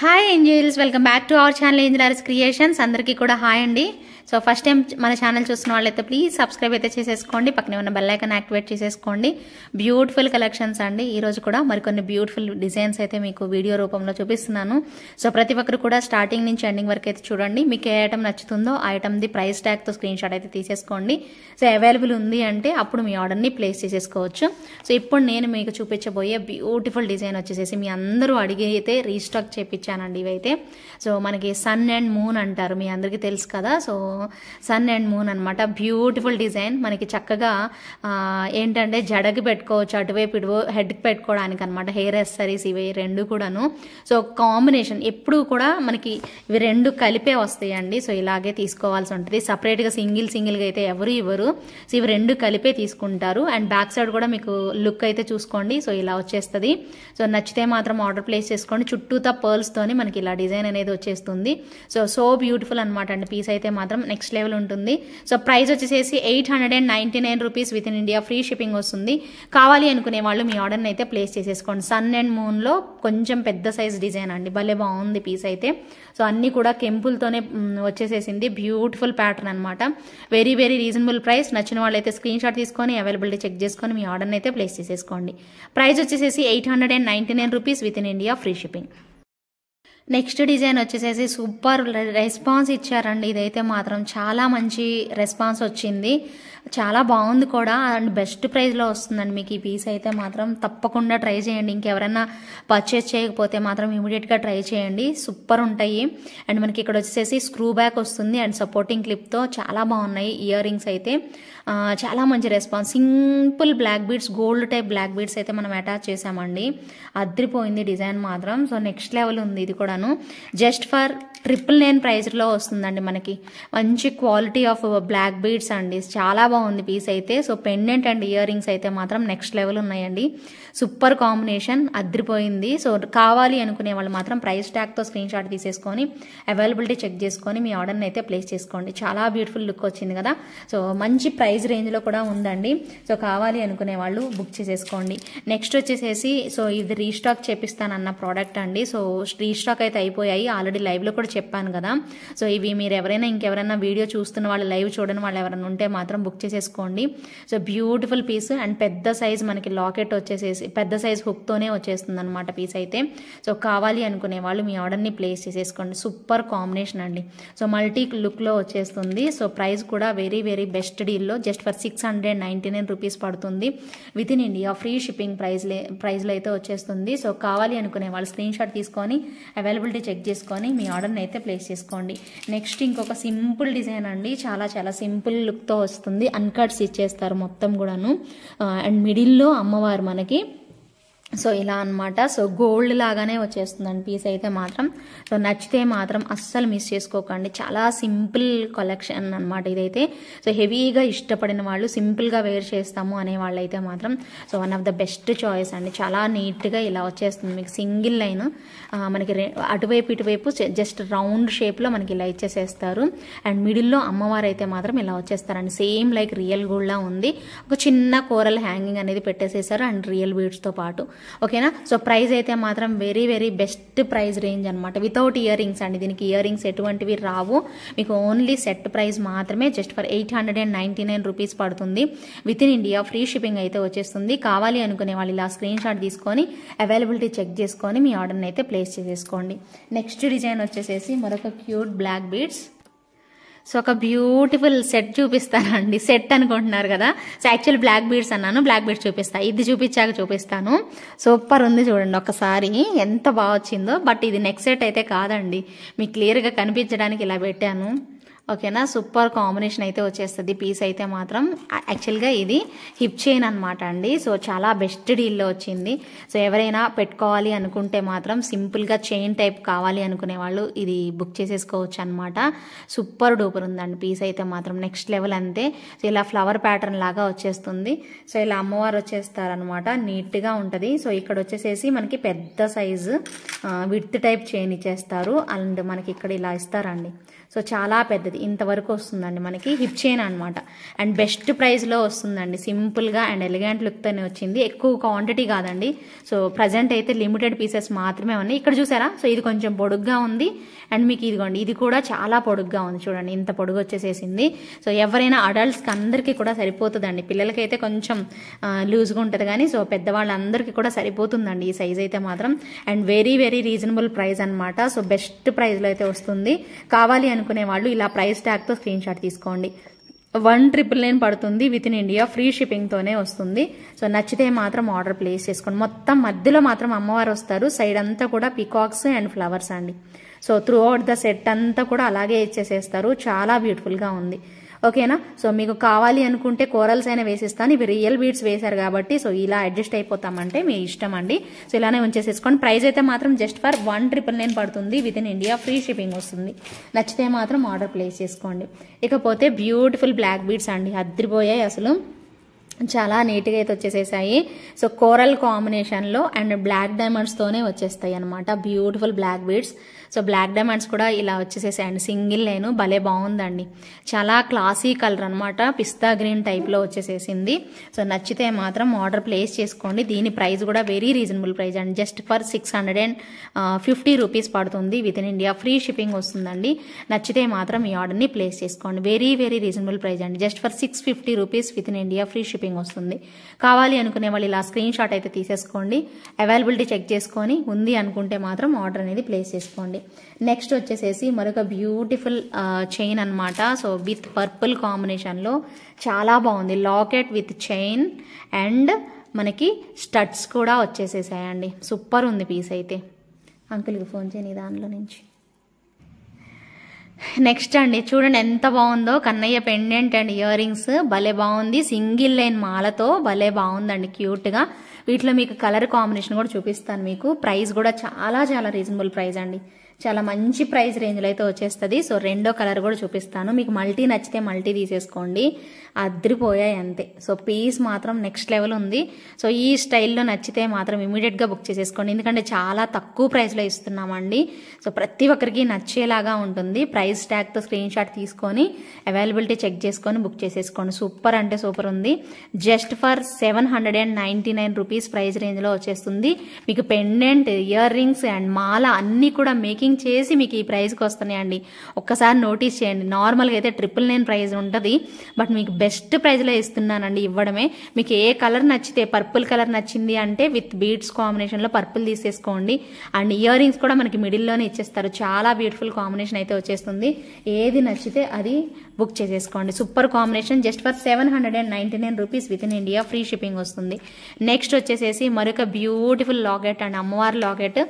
Hi angels, welcome back to our channel Angel creations. అందరికీ కూడా hi అండి. So first time మన channel చూస్తున్న వాళ్ళైతే ప్లీజ్ సబ్స్క్రైబ్ అయితే చేసేసుకోండి, పక్కనే ఉన్న బెల్ ఐకాన్ యాక్టివేట్ చేసేసుకోండి. బ్యూటిఫుల్ కలెక్షన్స్ అండి. ఈ రోజు కూడా మరికొన్ని బ్యూటిఫుల్ డిజైన్స్ అయితే మీకు వీడియో రూపంలో చూపిస్తున్నాను. సో ప్రతి ఒక్కరు కూడా స్టార్టింగ్ నుంచి ఎండింగ్ వరకు అయితే చూడండి. మీకు ఏ ఐటమ్ నచ్చుతుందో ఆ ఐటమ్ది ప్రైస్ ట్యాగ్తో స్క్రీన్ షాట్ అయితే తీసేసుకోండి. సో అవైలబుల్ ఉంది అంటే అప్పుడు మీ ఆర్డర్ని ప్లేస్ చేసేసుకోవచ్చు. సో ఇప్పుడు నేను మీకు చూపించబోయే బ్యూటిఫుల్ డిజైన్ వచ్చేసేసి మీ అందరూ అడిగి అయితే రీస్టాక్ చేయించానండి. ఇవైతే సో మనకి సన్ అండ్ మూన్ అంటారు, మీ అందరికీ తెలుసు కదా. సో సన్ అండ్ మూన్ అనమాట. Beautiful design. మనకి చక్కగా ఏంటంటే జడకి పెట్టుకోవచ్చు, అటువైపు ఇటువో హెడ్కి పెట్టుకోవడానికి అనమాట. హెయిర్ యాక్సెసరీస్ ఇవి రెండు కూడాను. సో కాంబినేషన్ ఎప్పుడు కూడా మనకి ఇవి రెండు కలిపే వస్తాయండి. సో ఇలాగే తీసుకోవాల్సి ఉంటుంది. సపరేట్గా సింగిల్గా అయితే ఎవరు ఇవ్వరు. సో ఇవి రెండు కలిపే తీసుకుంటారు. అండ్ బ్యాక్ సైడ్ కూడా మీకు లుక్ అయితే చూసుకోండి. సో ఇలా వచ్చేస్తుంది. సో నచ్చితే మాత్రం ఆర్డర్ ప్లేస్ చేసుకోండి. చుట్టూతా పర్ల్స్తోని మనకి ఇలా డిజైన్ అనేది వచ్చేస్తుంది. సో బ్యూటిఫుల్ అనమాట అండి. పీస్ అయితే మాత్రం నెక్స్ట్ లెవెల్ ఉంటుంది. సో ప్రైస్ వచ్చేసి 899 rupees with in India, free shipping వస్తుంది. కావాలి అనుకునే వాళ్ళు మీ ఆర్డర్ని అయితే ప్లేస్ చేసేసుకోండి. సన్ అండ్ మూన్లో కొంచెం పెద్ద సైజ్ డిజైన్ అండి, భలే బాగుంది పీస్ అయితే. సో అన్నీ కూడా కెంపుల్తోనే వచ్చేసేసింది. బ్యూటిఫుల్ ప్యాటర్న్ అనమాట. Very very reasonable price. నచ్చిన వాళ్ళు అయితే స్క్రీన్ షాట్ తీసుకొని అవైలబిలిటీ చెక్ చేసుకొని మీ ఆర్డర్ని అయితే ప్లేస్ చేసేసుకోండి. ప్రైస్ వచ్చేసి 899 rupees with in India, free shipping. Next design వచ్చేసేసి సూపర్ రెస్పాన్స్ ఇచ్చారండి. ఇదైతే మాత్రం చాలా మంచి రెస్పాన్స్ వచ్చింది, చాలా బాగుంది కూడా. అండ్ బెస్ట్ ప్రైస్లో వస్తుందండి మీకు ఈ పీస్ అయితే మాత్రం. తప్పకుండా ట్రై చేయండి. ఇంకెవరైనా పర్చేస్ చేయకపోతే మాత్రం ఇమీడియట్గా ట్రై చేయండి. సూపర్ ఉంటాయి. అండ్ మనకి ఇక్కడ వచ్చేసి స్క్రూ బ్యాక్ వస్తుంది అండ్ సపోర్టింగ్ క్లిప్తో చాలా బాగున్నాయి. ఇయర్ రింగ్స్ అయితే చాలా మంచి response. Simple black beads, gold type black beads అయితే మనం అటాచ్ చేసామండి. అద్రిపోయింది డిజైన్ మాత్రం. సో నెక్స్ట్ లెవెల్ ఉంది ఇది కూడాను. జస్ట్ ఫర్ 999 ప్రైస్లో వస్తుందండి మనకి. మంచి క్వాలిటీ ఆఫ్ బ్లాక్ బీడ్స్ అండి. చాలా బాగుంది పీస్ అయితే. So pendant and ear rings అయితే మాత్రం నెక్స్ట్ లెవెల్ ఉన్నాయండి. సూపర్ కాంబినేషన్, అద్రిపోయింది. సో కావాలి అనుకునే వాళ్ళు మాత్రం ప్రైస్ ట్యాగ్తో స్క్రీన్ షాట్ తీసేసుకొని అవైలబిలిటీ చెక్ చేసుకొని మీ ఆర్డర్ని అయితే ప్లేస్ చేసుకోండి. చాలా బ్యూటిఫుల్ లుక్ వచ్చింది కదా. సో మంచి ప్రైస్ రేంజ్లో కూడా ఉందండి. సో కావాలి అనుకునే వాళ్ళు బుక్ చేసేసుకోండి. నెక్స్ట్ వచ్చేసేసి సో ఇది రీస్టాక్ చేపిస్తానన్న ప్రోడక్ట్ అండి. సో రీస్టాక్ అయితే అయిపోయాయి. ఆల్రెడీ లైవ్లో కూడా చెప్పాను కదా. సో ఇవి మీరు ఎవరైనా ఇంకెవరైనా వీడియో చూస్తున్న వాళ్ళు, లైవ్ చూడని వాళ్ళు ఎవరైనా ఉంటే మాత్రం బుక్ చేసేసుకోండి. సో బ్యూటిఫుల్ పీస్ అండ్ పెద్ద సైజ్ మనకి లాకెట్ వచ్చేసేసి పెద్ద సైజ్ హుక్తోనే వచ్చేస్తుంది అనమాట పీస్ అయితే. సో కావాలి అనుకునే వాళ్ళు మీ ఆర్డర్ని ప్లేస్ చేసేసుకోండి. సూపర్ కాంబినేషన్ అండి. సో మల్టీ లుక్లో వచ్చేస్తుంది. సో ప్రైస్ కూడా వెరీ వెరీ బెస్ట్ డీల్లో జస్ట్ ఫర్ 699 రూపీస్ పడుతుంది. With in India, free shipping ప్రైస్లో అయితే వచ్చేస్తుంది. సో కావాలి అనుకునే వాళ్ళు స్క్రీన్ షాట్ తీసుకొని అవైలబిలిటీ చెక్ చేసుకొని మీ ఆర్డర్ని అయితే ప్లేస్ చేసుకోండి. నెక్స్ట్ ఇంకొక సింపుల్ డిజైన్ అండి. చాలా చాలా సింపుల్ లుక్తో వస్తుంది. అన్కట్స్ ఇచ్చేస్తారు మొత్తం కూడాను. అండ్ మిడిల్లో అమ్మవారు మనకి. సో ఇలా అనమాట. సో గోల్డ్ లాగానే వచ్చేస్తుందండి పీస్ అయితే మాత్రం. సో నచ్చితే మాత్రం అస్సలు మిస్ చేసుకోకండి. చాలా సింపుల్ కలెక్షన్ అనమాట ఇదైతే. సో హెవీగా ఇష్టపడిన వాళ్ళు, సింపుల్గా వేర్ చేస్తాము అనే వాళ్ళు అయితే మాత్రం so one of the best choice అండి. చాలా నీట్గా ఇలా వచ్చేస్తుంది మీకు. సింగిల్ లైన్ మనకి అటువైపు ఇటువైపు జస్ట్ రౌండ్ షేప్లో మనకి ఇలా ఇచ్చేసేస్తారు. అండ్ మిడిల్లో అమ్మవారు అయితే మాత్రం ఇలా వచ్చేస్తారండి. సేమ్ లైక్ రియల్ గోల్డ్లా ఉంది. ఒక చిన్న కోరల్ హ్యాంగింగ్ అనేది పెట్టేసేసారు అండ్ రియల్ బీడ్స్తో పాటు. ఓకేనా. సో ప్రైస్ అయితే మాత్రం very very best price range అనమాట. వితౌట్ ఇయర్ రింగ్స్ అండి. దీనికి ఇయర్ రింగ్స్ ఎటువంటివి రావు. మీకు ఓన్లీ సెట్ ప్రైస్ మాత్రమే జస్ట్ ఫర్ 899 రూపీస్ పడుతుంది. With in India, free shipping అయితే వచ్చేస్తుంది. కావాలి అనుకునే వాళ్ళు ఇలా స్క్రీన్ షాట్ తీసుకొని అవైలబిలిటీ చెక్ చేసుకొని మీ ఆర్డర్ని అయితే ప్లేస్ చేసేసుకోండి. నెక్స్ట్ డిజైన్ వచ్చేసేసి మరొక క్యూట్ బ్లాక్ బీడ్స్. సో ఒక బ్యూటిఫుల్ సెట్ చూపిస్తానండి. సెట్ అనుకుంటున్నారు కదా. సో యాక్చువల్ బ్లాక్ బీడ్స్ అన్నాను, బ్లాక్ బీడ్స్ చూపిస్తా. ఇది చూపించాక చూపిస్తాను. సూపర్ ఉంది చూడండి ఒకసారి, ఎంత బాగా వచ్చిందో. బట్ ఇది నెక్స్ట్ సెట్ అయితే కాదండి, మీకు క్లియర్గా కనిపించడానికి ఇలా పెట్టాను. ఓకేనా. సూపర్ కాంబినేషన్ అయితే వచ్చేస్తుంది పీస్ అయితే మాత్రం. యాక్చువల్గా ఇది హిప్ చైన్ అనమాట అండి. సో చాలా బెస్ట్ డీల్లో వచ్చింది. సో ఎవరైనా పెట్టుకోవాలి అనుకుంటే మాత్రం సింపుల్గా చైన్ టైప్ కావాలి అనుకునే వాళ్ళు ఇది బుక్ చేసేసుకోవచ్చు అనమాట. సూపర్ డూపర్ ఉందండి పీస్ అయితే మాత్రం. నెక్స్ట్ లెవెల్ అంతే. సో ఇలా ఫ్లవర్ ప్యాటర్న్ లాగా వచ్చేస్తుంది. సో ఇలా అమ్మవారు వచ్చేస్తారనమాట. నీట్గా ఉంటుంది. సో ఇక్కడ వచ్చేసేసి మనకి పెద్ద సైజు విడ్త్ టైప్ చైన్ ఇచ్చేస్తారు. అండ్ మనకి ఇక్కడ ఇలా ఇస్తారండి. సో చాలా పెద్దది. ఇది ఇంతవరకు వస్తుందండి మనకి హిప్ చైన్ అనమాట. అండ్ బెస్ట్ ప్రైస్లో వస్తుందండి, సింపుల్గా అండ్ ఎలిగెంట్ లుక్తోనే వచ్చింది. ఎక్కువ క్వాంటిటీ కాదండి. సో ప్రజెంట్ అయితే లిమిటెడ్ పీసెస్ మాత్రమే ఉన్నాయి. ఇక్కడ చూసారా, సో ఇది కొంచెం పొడుగ్గా ఉంది అండ్ మీకు ఇదిగోండి ఇది కూడా చాలా పొడుగ్గా ఉంది చూడండి, ఇంత పొడుగు వచ్చేసేసింది. సో ఎవరైనా అడల్ట్స్కి అందరికీ కూడా సరిపోతుందండి. పిల్లలకైతే కొంచెం లూజ్గా ఉంటుంది కానీ సో పెద్దవాళ్ళందరికీ కూడా సరిపోతుందండి ఈ సైజ్ అయితే మాత్రం. And very very reasonable price అనమాట. సో బెస్ట్ ప్రైస్లో అయితే వస్తుంది. కావాలి అనుకునే వాళ్ళు ఇలా ప్రైస్ ట్యాగ్తో స్క్రీన్ షాట్ తీసుకోండి. 1,999 పడుతుంది, విత్ ఇన్ ఇండియా ఫ్రీ షిప్పింగ్తోనే వస్తుంది. సో నచ్చితే మాత్రం ఆర్డర్ ప్లేస్ చేసుకోండి. మొత్తం మధ్యలో మాత్రం అమ్మవారు వస్తారు, సైడ్ అంతా కూడా పీకాక్స్ అండ్ ఫ్లవర్స్ అండి. So through out the set అంతా కూడా అలాగే ఇచ్చేసేస్తారు, చాలా బ్యూటిఫుల్గా ఉంది. ఓకేనా, సో మీకు కావాలి అనుకుంటే కోరల్స్ అయినా వేసిస్తాను. ఇవి రియల్ బీడ్స్ వేశారు కాబట్టి సో ఇలా అడ్జస్ట్ అయిపోతామంటే మీ ఇష్టం అండి. సో ఇలానే ఉంచేసేసుకోండి. ప్రైస్ అయితే మాత్రం జస్ట్ ఫర్ 1,999 పడుతుంది, with in India free shipping వస్తుంది. నచ్చితే మాత్రం ఆర్డర్ ప్లేస్ చేసుకోండి. ఇకపోతే బ్యూటిఫుల్ బ్లాక్ బీడ్స్ అండి, అద్దరిపోయాయి అసలు, చాలా నీట్గా అయితే వచ్చేసేసాయి. సో కోరల్ కాంబినేషన్లో అండ్ బ్లాక్ డైమండ్స్తోనే వచ్చేస్తాయి అనమాట, beautiful black beads. So black diamonds కూడా ఇలా వచ్చేసేసాయండి, సింగిల్ లైన్, భలే బాగుందండి. చాలా క్లాసీ కలర్ అనమాట, పిస్తా గ్రీన్ టైప్లో వచ్చేసేసింది. సో నచ్చితే మాత్రం ఆర్డర్ ప్లేస్ చేసుకోండి. దీని ప్రైస్ కూడా వెరీ రీజనబుల్ ప్రైస్ అండి, జస్ట్ ఫర్ 650 రూపీస్ పడుతుంది, with in India free shipping వస్తుందండి. నచ్చితే మాత్రం ఈ ఆర్డర్ని ప్లేస్ చేసుకోండి. వెరీ వెరీ రీజనబుల్ ప్రైస్ అండి, just for 650 rupees, with in India free shipping వస్తుంది. కావాలి అనుకునే వాళ్ళు ఇలా స్క్రీన్ షాట్ అయితే తీసేసుకోండి, అవైలబిలిటీ చెక్ చేసుకొని ఉంది అనుకుంటే మాత్రం ఆర్డర్ అనేది ప్లేస్ చేసుకోండి. నెక్స్ట్ వచ్చేసేసి మరొక బ్యూటిఫుల్ చైన్ అనమాట. సో విత్ పర్పుల్ కాంబినేషన్లో చాలా బాగుంది, లాకెట్ విత్ చైన్ అండ్ మనకి స్టడ్స్ కూడా వచ్చేసేసాయండి. సూపర్ ఉంది పీస్ అయితే. అంకుల్కి ఫోన్ చేయని దానిలో నుంచి. నెక్స్ట్ అండి చూడండి ఎంత బాగుందో, Kannayya pendant and ear rings భలే బాగుంది, సింగిల్ లైన్ మాలతో భలే బాగుందండి క్యూట్గా. వీటిలో మీకు కలర్ కాంబినేషన్ కూడా చూపిస్తాను మీకు. ప్రైస్ కూడా చాలా చాలా రీజనబుల్ ప్రైస్ అండి, చాలా మంచి ప్రైస్ రేంజ్లో అయితే వచ్చేస్తుంది. సో రెండో కలర్ కూడా చూపిస్తాను మీకు. మల్టీ నచ్చితే మల్టీ తీసేసుకోండి, అద్దరిపోయాయి అంతే. సో పీస్ మాత్రం నెక్స్ట్ లెవెల్ ఉంది. సో ఈ స్టైల్లో నచ్చితే మాత్రం ఇమీడియట్గా బుక్ చేసేసుకోండి, ఎందుకంటే చాలా తక్కువ ప్రైస్లో ఇస్తున్నామండి. సో ప్రతి ఒక్కరికి నచ్చేలాగా ఉంటుంది. ప్రైస్ ట్యాగ్తో స్క్రీన్ షాట్ తీసుకొని అవైలబిలిటీ చెక్ చేసుకొని బుక్ చేసేసుకోండి. సూపర్ అంటే సూపర్ ఉంది. జస్ట్ ఫర్ 799 రూపీస్ ప్రైస్ రేంజ్లో వచ్చేస్తుంది. మీకు పెండెంట్, ఇయర్ రింగ్స్ అండ్ మాల అన్నీ కూడా మేకింగ్ చేసి మీకు ఈ ప్రైస్కి వస్తున్నాయండి. ఒక్కసారి నోటీస్ చేయండి. నార్మల్గా అయితే 999 ప్రైస్ ఉంటుంది, బట్ మీకు బెస్ట్ ప్రైస్లో ఇస్తున్నానండి ఇవ్వడమే. మీకు ఏ కలర్ నచ్చితే, పర్పుల్ కలర్ నచ్చింది అంటే విత్ బీడ్స్ కాంబినేషన్లో పర్పుల్ తీసేసుకోండి. అండ్ ఇయర్ రింగ్స్ కూడా మనకి మిడిల్లోనే ఇచ్చేస్తారు, చాలా బ్యూటిఫుల్ కాంబినేషన్ అయితే వచ్చేస్తుంది. ఏది నచ్చితే అది బుక్ చేసేసుకోండి. Super combination, just for 799 rupees, with in India free shipping వస్తుంది. నెక్స్ట్ వచ్చేసేసి మరొక బ్యూటిఫుల్ లాకెట్ అండ్ అమ్మవారి లాకెట్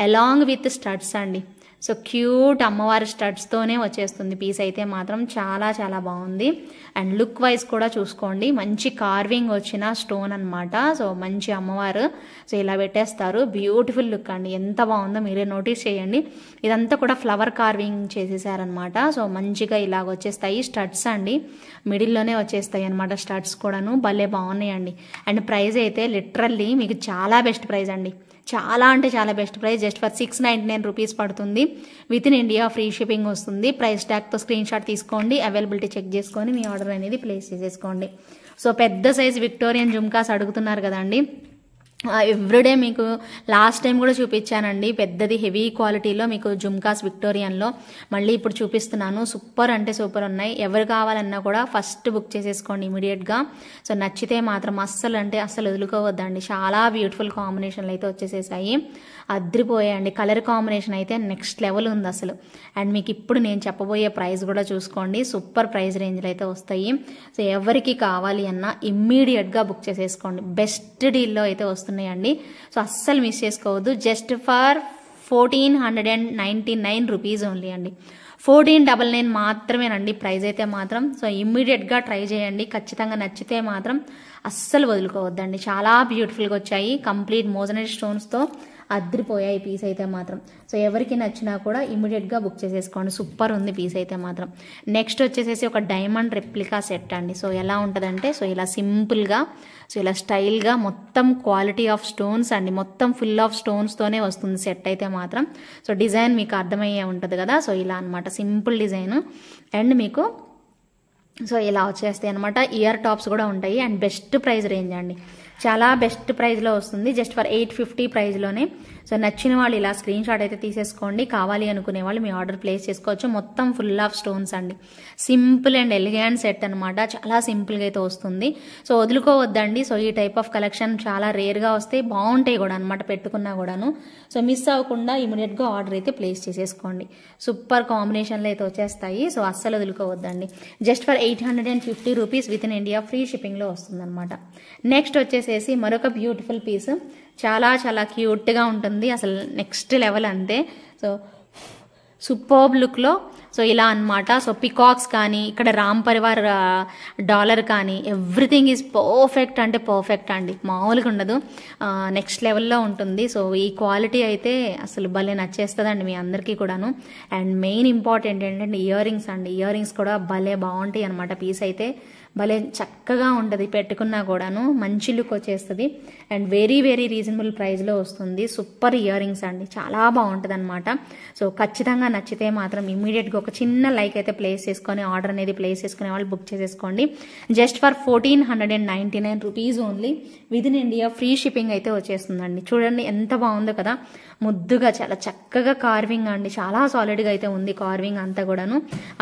అలాంగ్ విత్ స్టడ్స్ అండి. సో క్యూట్ అమ్మవారి స్టడ్స్తోనే వచ్చేస్తుంది పీస్ అయితే మాత్రం, చాలా చాలా బాగుంది. అండ్ లుక్ వైజ్ కూడా చూసుకోండి, మంచి కార్వింగ్ వచ్చిన స్టోన్ అనమాట. సో మంచి అమ్మవారు, సో ఇలా పెట్టేస్తారు, బ్యూటిఫుల్ లుక్ అండి, ఎంత బాగుందో మీరే నోటీస్ చేయండి. ఇదంతా కూడా ఫ్లవర్ కార్వింగ్ చేసేసారనమాట. సో మంచిగా ఇలాగ వచ్చేస్తాయి స్టడ్స్ అండి, మిడిల్లోనే వచ్చేస్తాయి అనమాట స్టడ్స్ కూడాను, భలే బాగున్నాయండి. అండ్ ప్రైస్ అయితే లిటరల్లీ మీకు చాలా బెస్ట్ ప్రైస్ అండి, చాలా అంటే చాలా best price. Just for 699 rupees పడుతుంది, with in India free shipping వస్తుంది. ప్రైస్ ట్యాగ్తో స్క్రీన్ షాట్ తీసుకోండి, అవైలబిలిటీ చెక్ చేసుకొని మీ ఆర్డర్ అనేది ప్లేస్ చేసేసుకోండి. సో పెద్ద సైజ్ విక్టోరియన్ జుమ్కాస్ అడుగుతున్నారు కదండి, ఎవ్రీడే మీకు లాస్ట్ టైం కూడా చూపించానండి, పెద్దది హెవీ క్వాలిటీలో మీకు జుమ్కాస్ విక్టోరియన్లో. మళ్ళీ ఇప్పుడు చూపిస్తున్నాను, సూపర్ అంటే సూపర్ ఉన్నాయి. ఎవరు కావాలన్నా కూడా ఫస్ట్ బుక్ చేసేసుకోండి ఇమీడియట్గా. సో నచ్చితే మాత్రం అస్సలు అంటే అస్సలు వదులుకోవద్దండి, చాలా బ్యూటిఫుల్ కాంబినేషన్లు అయితే వచ్చేసేసాయి, అద్రిపోయాయండి. కలర్ కాంబినేషన్ అయితే నెక్స్ట్ లెవెల్ ఉంది అసలు. అండ్ మీకు ఇప్పుడు నేను చెప్పబోయే ప్రైస్ కూడా చూసుకోండి, సూపర్ ప్రైస్ రేంజ్లో అయితే వస్తాయి. సో ఎవరికి కావాలి అన్నా ఇమ్మీడియట్గా బుక్ చేసేసుకోండి, బెస్ట్ డీల్లో అయితే వస్తున్నాయండి. సో అస్సలు మిస్ చేసుకోవద్దు. జస్ట్ ఫర్ 1499 రూపీస్ ఓన్లీ అండి, 1499 మాత్రమేనండి ప్రైస్ అయితే మాత్రం. సో ఇమ్మీడియట్గా ట్రై చేయండి, ఖచ్చితంగా నచ్చితే మాత్రం అస్సలు వదులుకోవద్దండి. చాలా బ్యూటిఫుల్గా వచ్చాయి, కంప్లీట్ మోజనైట్ స్టోన్స్తో అద్రిపోయాయి పీస్ అయితే మాత్రం. సో ఎవరికి నచ్చినా కూడా ఇమీడియట్గా బుక్ చేసేసుకోండి. సూపర్ ఉంది పీస్ అయితే మాత్రం. నెక్స్ట్ వచ్చేసేసి ఒక డైమండ్ రెప్లికా సెట్ అండి. సో ఎలా ఉంటుందంటే సో ఇలా సింపుల్గా సో ఇలా స్టైల్గా మొత్తం క్వాలిటీ ఆఫ్ స్టోన్స్ అండి, మొత్తం ఫుల్ ఆఫ్ స్టోన్స్తోనే వస్తుంది సెట్ అయితే మాత్రం. సో డిజైన్ మీకు అర్థమయ్యే ఉంటుంది కదా. సో ఇలా అనమాట సింపుల్ డిజైన్. అండ్ మీకు సో ఇలా వచ్చేస్తాయి అనమాట. ఇయర్ టాప్స్ కూడా ఉంటాయి. అండ్ బెస్ట్ ప్రైస్ రేంజ్ అండి, చాలా బెస్ట్ ప్రైస్లో వస్తుంది. Just for 850 ప్రైస్లోనే. సో నచ్చిన వాళ్ళు ఇలా స్క్రీన్ షాట్ అయితే తీసేసుకోండి. కావాలి అనుకునే వాళ్ళు మీ ఆర్డర్ ప్లేస్ చేసుకోవచ్చు. మొత్తం ఫుల్ ఆఫ్ స్టోన్స్ అండి, సింపుల్ అండ్ ఎలిగెంట్ సెట్ అనమాట. చాలా సింపుల్గా అయితే వస్తుంది. సో వదులుకోవద్దండి. సో ఈ టైప్ ఆఫ్ కలెక్షన్ చాలా రేర్గా వస్తాయి, బాగుంటాయి కూడా అనమాట పెట్టుకున్నా కూడాను. సో మిస్ అవ్వకుండా ఇమీడియట్గా ఆర్డర్ అయితే ప్లేస్ చేసేసుకోండి. సూపర్ కాంబినేషన్లో అయితే వచ్చేస్తాయి. సో అస్సలు వదులుకోవద్దండి. Just for 850 rupees with in India free షిప్పింగ్లో వస్తుందన్నమాట. నెక్స్ట్ వచ్చేసేసి మరొక బ్యూటిఫుల్ పీస్, చాలా చాలా క్యూట్గా ఉంటుంది అసలు, నెక్స్ట్ లెవెల్ అంతే. సో సూపర్బ్ లుక్లో సో ఇలా అనమాట. సో పికాక్స్ కానీ ఇక్కడ రామ్ పరివార్ డాలర్ కానీ ఎవ్రీథింగ్ ఈజ్ పర్ఫెక్ట్ అంటే పర్ఫెక్ట్ అండి, మామూలుగా ఉండదు, నెక్స్ట్ లెవెల్లో ఉంటుంది. సో ఈ క్వాలిటీ అయితే అసలు భలే నచ్చేస్తుందండి మీ అందరికీ కూడాను. అండ్ మెయిన్ ఇంపార్టెంట్ ఏంటంటే ఇయర్ రింగ్స్ అండి, ఇయర్ రింగ్స్ కూడా భలే బాగుంటాయి అనమాట. పీస్ అయితే భలే చక్కగా ఉంటుంది, పెట్టుకున్నా కూడాను మంచి లుక్ వచ్చేస్తుంది. అండ్ వెరీ వెరీ రీజనబుల్ ప్రైస్లో వస్తుంది. సూపర్ ఇయర్ రింగ్స్ అండి, చాలా బాగుంటుంది అనమాట. సో ఖచ్చితంగా నచ్చితే మాత్రం ఇమీడియట్గా ఒక చిన్న లైక్ అయితే ప్లేస్ చేసుకొని ఆర్డర్ అనేది ప్లేస్ చేసుకునే వాళ్ళు బుక్ చేసేసుకోండి. Just for 1499 rupees only with in India free shipping అయితే వచ్చేస్తుందండి. చూడండి ఎంత బాగుందో కదా, ముద్దుగా చాలా చక్కగా కార్వింగ్ అండి, చాలా సాలిడ్గా అయితే ఉంది కార్వింగ్ అంతా కూడాను.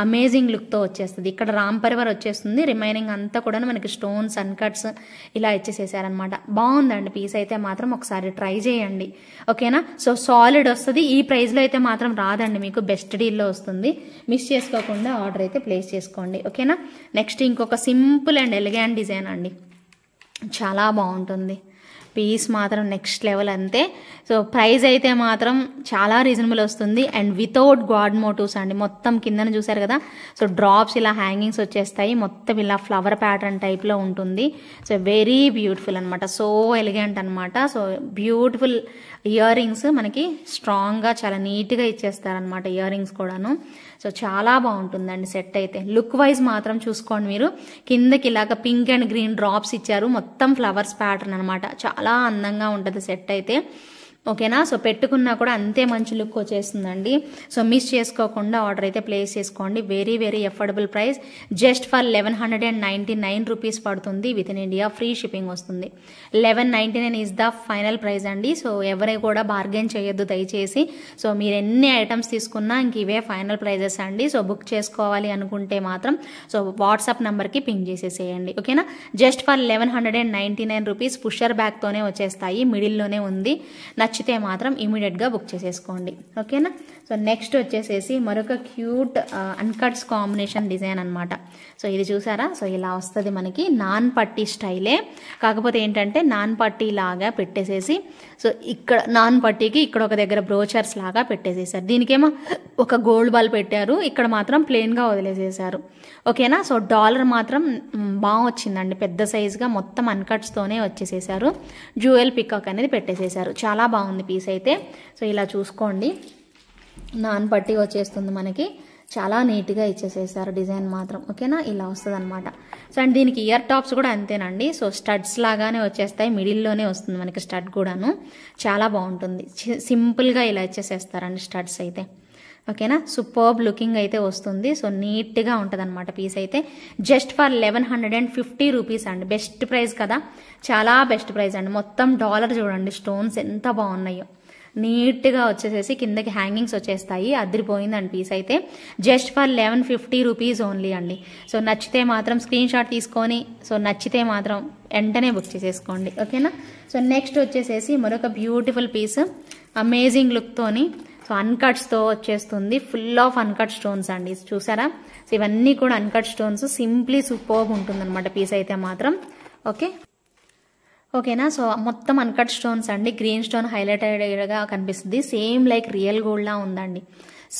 అమేజింగ్ లుక్తో వచ్చేస్తుంది. ఇక్కడ రామ్ పరివార్ వచ్చేస్తుంది, రిమైనింగ్ అంతా కూడా మనకి స్టోన్స్ అన్కట్స్ ఇలా ఇచ్చేసేసారనమాట. బాగుందండి పీస్ అయితే మాత్రం, ఒకసారి ట్రై చేయండి ఓకేనా. సో సాలిడ్ వస్తుంది, ఈ ప్రైస్లో అయితే మాత్రం రాదండి, మీకు బెస్ట్ డీల్లో వస్తుంది. మిస్ చేసుకోకుండా ఆర్డర్ అయితే ప్లేస్ చేసుకోండి ఓకేనా. నెక్స్ట్ ఇంకొక సింపుల్ అండ్ ఎలిగెంట్ డిజైన్ అండి, చాలా బాగుంటుంది పీస్ మాత్రం నెక్స్ట్ లెవెల్ అంతే. సో ప్రైస్ అయితే మాత్రం చాలా రీజనబుల్ వస్తుంది. అండ్ వితౌట్ గాడ్ మోటివ్స్ అండి, మొత్తం కిందన చూసారు కదా. సో డ్రాప్స్ ఇలా హ్యాంగింగ్స్ వచ్చేస్తాయి, మొత్తం ఇలా ఫ్లవర్ ప్యాటర్న్ టైప్లో ఉంటుంది. సో వెరీ బ్యూటిఫుల్ అనమాట, సో ఎలిగెంట్ అనమాట. సో బ్యూటిఫుల్ ఇయర్ రింగ్స్ మనకి స్ట్రాంగ్గా చాలా నీట్గా ఇచ్చేస్తారనమాట ఇయర్ రింగ్స్ కూడాను. సో చాలా బాగుంటుందండి సెట్ అయితే. లుక్ వైజ్ మాత్రం చూసుకోండి మీరు, కిందకి ఇలాగ పింక్ అండ్ గ్రీన్ డ్రాప్స్ ఇచ్చారు, మొత్తం ఫ్లవర్స్ ప్యాటర్న్ అనమాట. చాలా అందంగా ఉంటుంది సెట్ అయితే ఓకేనా. సో పెట్టుకున్నా కూడా అంతే మంచి లుక్ వచ్చేస్తుందండి. సో మిస్ చేసుకోకుండా ఆర్డర్ అయితే ప్లేస్ చేసుకోండి. Very very affordable price, just for 1199 rupees పడుతుంది with in India free shipping వస్తుంది. 1199 ఈజ్ ద ఫైనల్ ప్రైస్ అండి. సో ఎవరే కూడా బార్గెన్ చేయొద్దు దయచేసి. సో మీరు ఎన్ని ఐటమ్స్ తీసుకున్నా ఇంక ఇవే ఫైనల్ ప్రైజెస్ అండి. సో బుక్ చేసుకోవాలి అనుకుంటే మాత్రం సో వాట్సాప్ నెంబర్కి పింగ్ చేసేసేయండి ఓకేనా. జస్ట్ ఫర్ 1199 రూపీస్ పుషర్ బ్యాగ్తోనే వచ్చేస్తాయి, మిడిల్లోనే ఉంది. నచ్చితే మాత్రం ఇమీడియట్గా బుక్ చేసేసుకోండి ఓకేనా. సో నెక్స్ట్ వచ్చేసేసి మరొక క్యూట్ అన్కట్స్ కాంబినేషన్ డిజైన్ అనమాట. సో ఇది చూసారా, సో ఇలా వస్తుంది మనకి, నాన్ పట్టీ స్టైలే, కాకపోతే ఏంటంటే నాన్ పట్టీ లాగా పెట్టేసేసి సో ఇక్కడ నాన్ పట్టీకి ఇక్కడ ఒక దగ్గర బ్రోచర్స్ లాగా పెట్టేసేసారు. దీనికేమో ఒక గోల్డ్ బాల్ పెట్టారు, ఇక్కడ మాత్రం ప్లెయిన్గా వదిలేసేసారు ఓకేనా. సో డాలర్ మాత్రం బాగా వచ్చిందండి, పెద్ద సైజుగా మొత్తం అన్కట్స్తోనే వచ్చేసేసారు. జ్యువెల్ పికాక్ అనేది పెట్టేసేసారు, చాలా బాగుంది పీస్ అయితే. సో ఇలా చూసుకోండి, నాన్ పట్టీ వచ్చేస్తుంది మనకి, చాలా నీట్గా ఇచ్చేసేసారు డిజైన్ మాత్రం ఓకేనా. ఇలా వస్తుంది అనమాట. సో అండ్ దీనికి ఇయర్ టాప్స్ కూడా అంతేనండి. సో స్టడ్స్ లాగానే వచ్చేస్తాయి, మిడిల్లోనే వస్తుంది మనకి స్టడ్ కూడాను, చాలా బాగుంటుంది. సింపుల్గా ఇలా ఇచ్చేసేస్తారండి స్టడ్స్ అయితే ఓకేనా. సూపర్బ్ లుకింగ్ అయితే వస్తుంది. సో నీట్గా ఉంటుంది అనమాట పీస్ అయితే. జస్ట్ ఫర్ 1150 రూపీస్ అండి, బెస్ట్ ప్రైస్ కదా, చాలా బెస్ట్ ప్రైస్ అండి. మొత్తం డాలర్ చూడండి, స్టోన్స్ ఎంత బాగున్నాయో, నీట్గా వచ్చేసేసి కిందకి హ్యాంగింగ్స్ వచ్చేస్తాయి, అదిరిపోయిందండి పీస్ అయితే. జస్ట్ ఫర్ 1150 రూపీస్ ఓన్లీ అండి. సో నచ్చితే మాత్రం స్క్రీన్ షాట్ తీసుకొని సో నచ్చితే మాత్రం వెంటనే బుక్ చేసేసుకోండి ఓకేనా. సో నెక్స్ట్ వచ్చేసేసి మరొక బ్యూటిఫుల్ పీస్, అమేజింగ్ లుక్తోని సో అన్కట్స్తో వచ్చేస్తుంది, ఫుల్ ఆఫ్ అన్కట్ స్టోన్స్ అండి చూసారా. సో ఇవన్నీ కూడా అన్కట్ స్టోన్స్, సింప్లీ సూపర్బ్ ఉంటుందన్నమాట పీస్ అయితే మాత్రం ఓకేనా. సో మొత్తం అన్కట్ స్టోన్స్ అండి, గ్రీన్ స్టోన్ హైలైటెడ్గా కనిపిస్తుంది, సేమ్ లైక్ రియల్ గోల్డ్లా ఉందండి.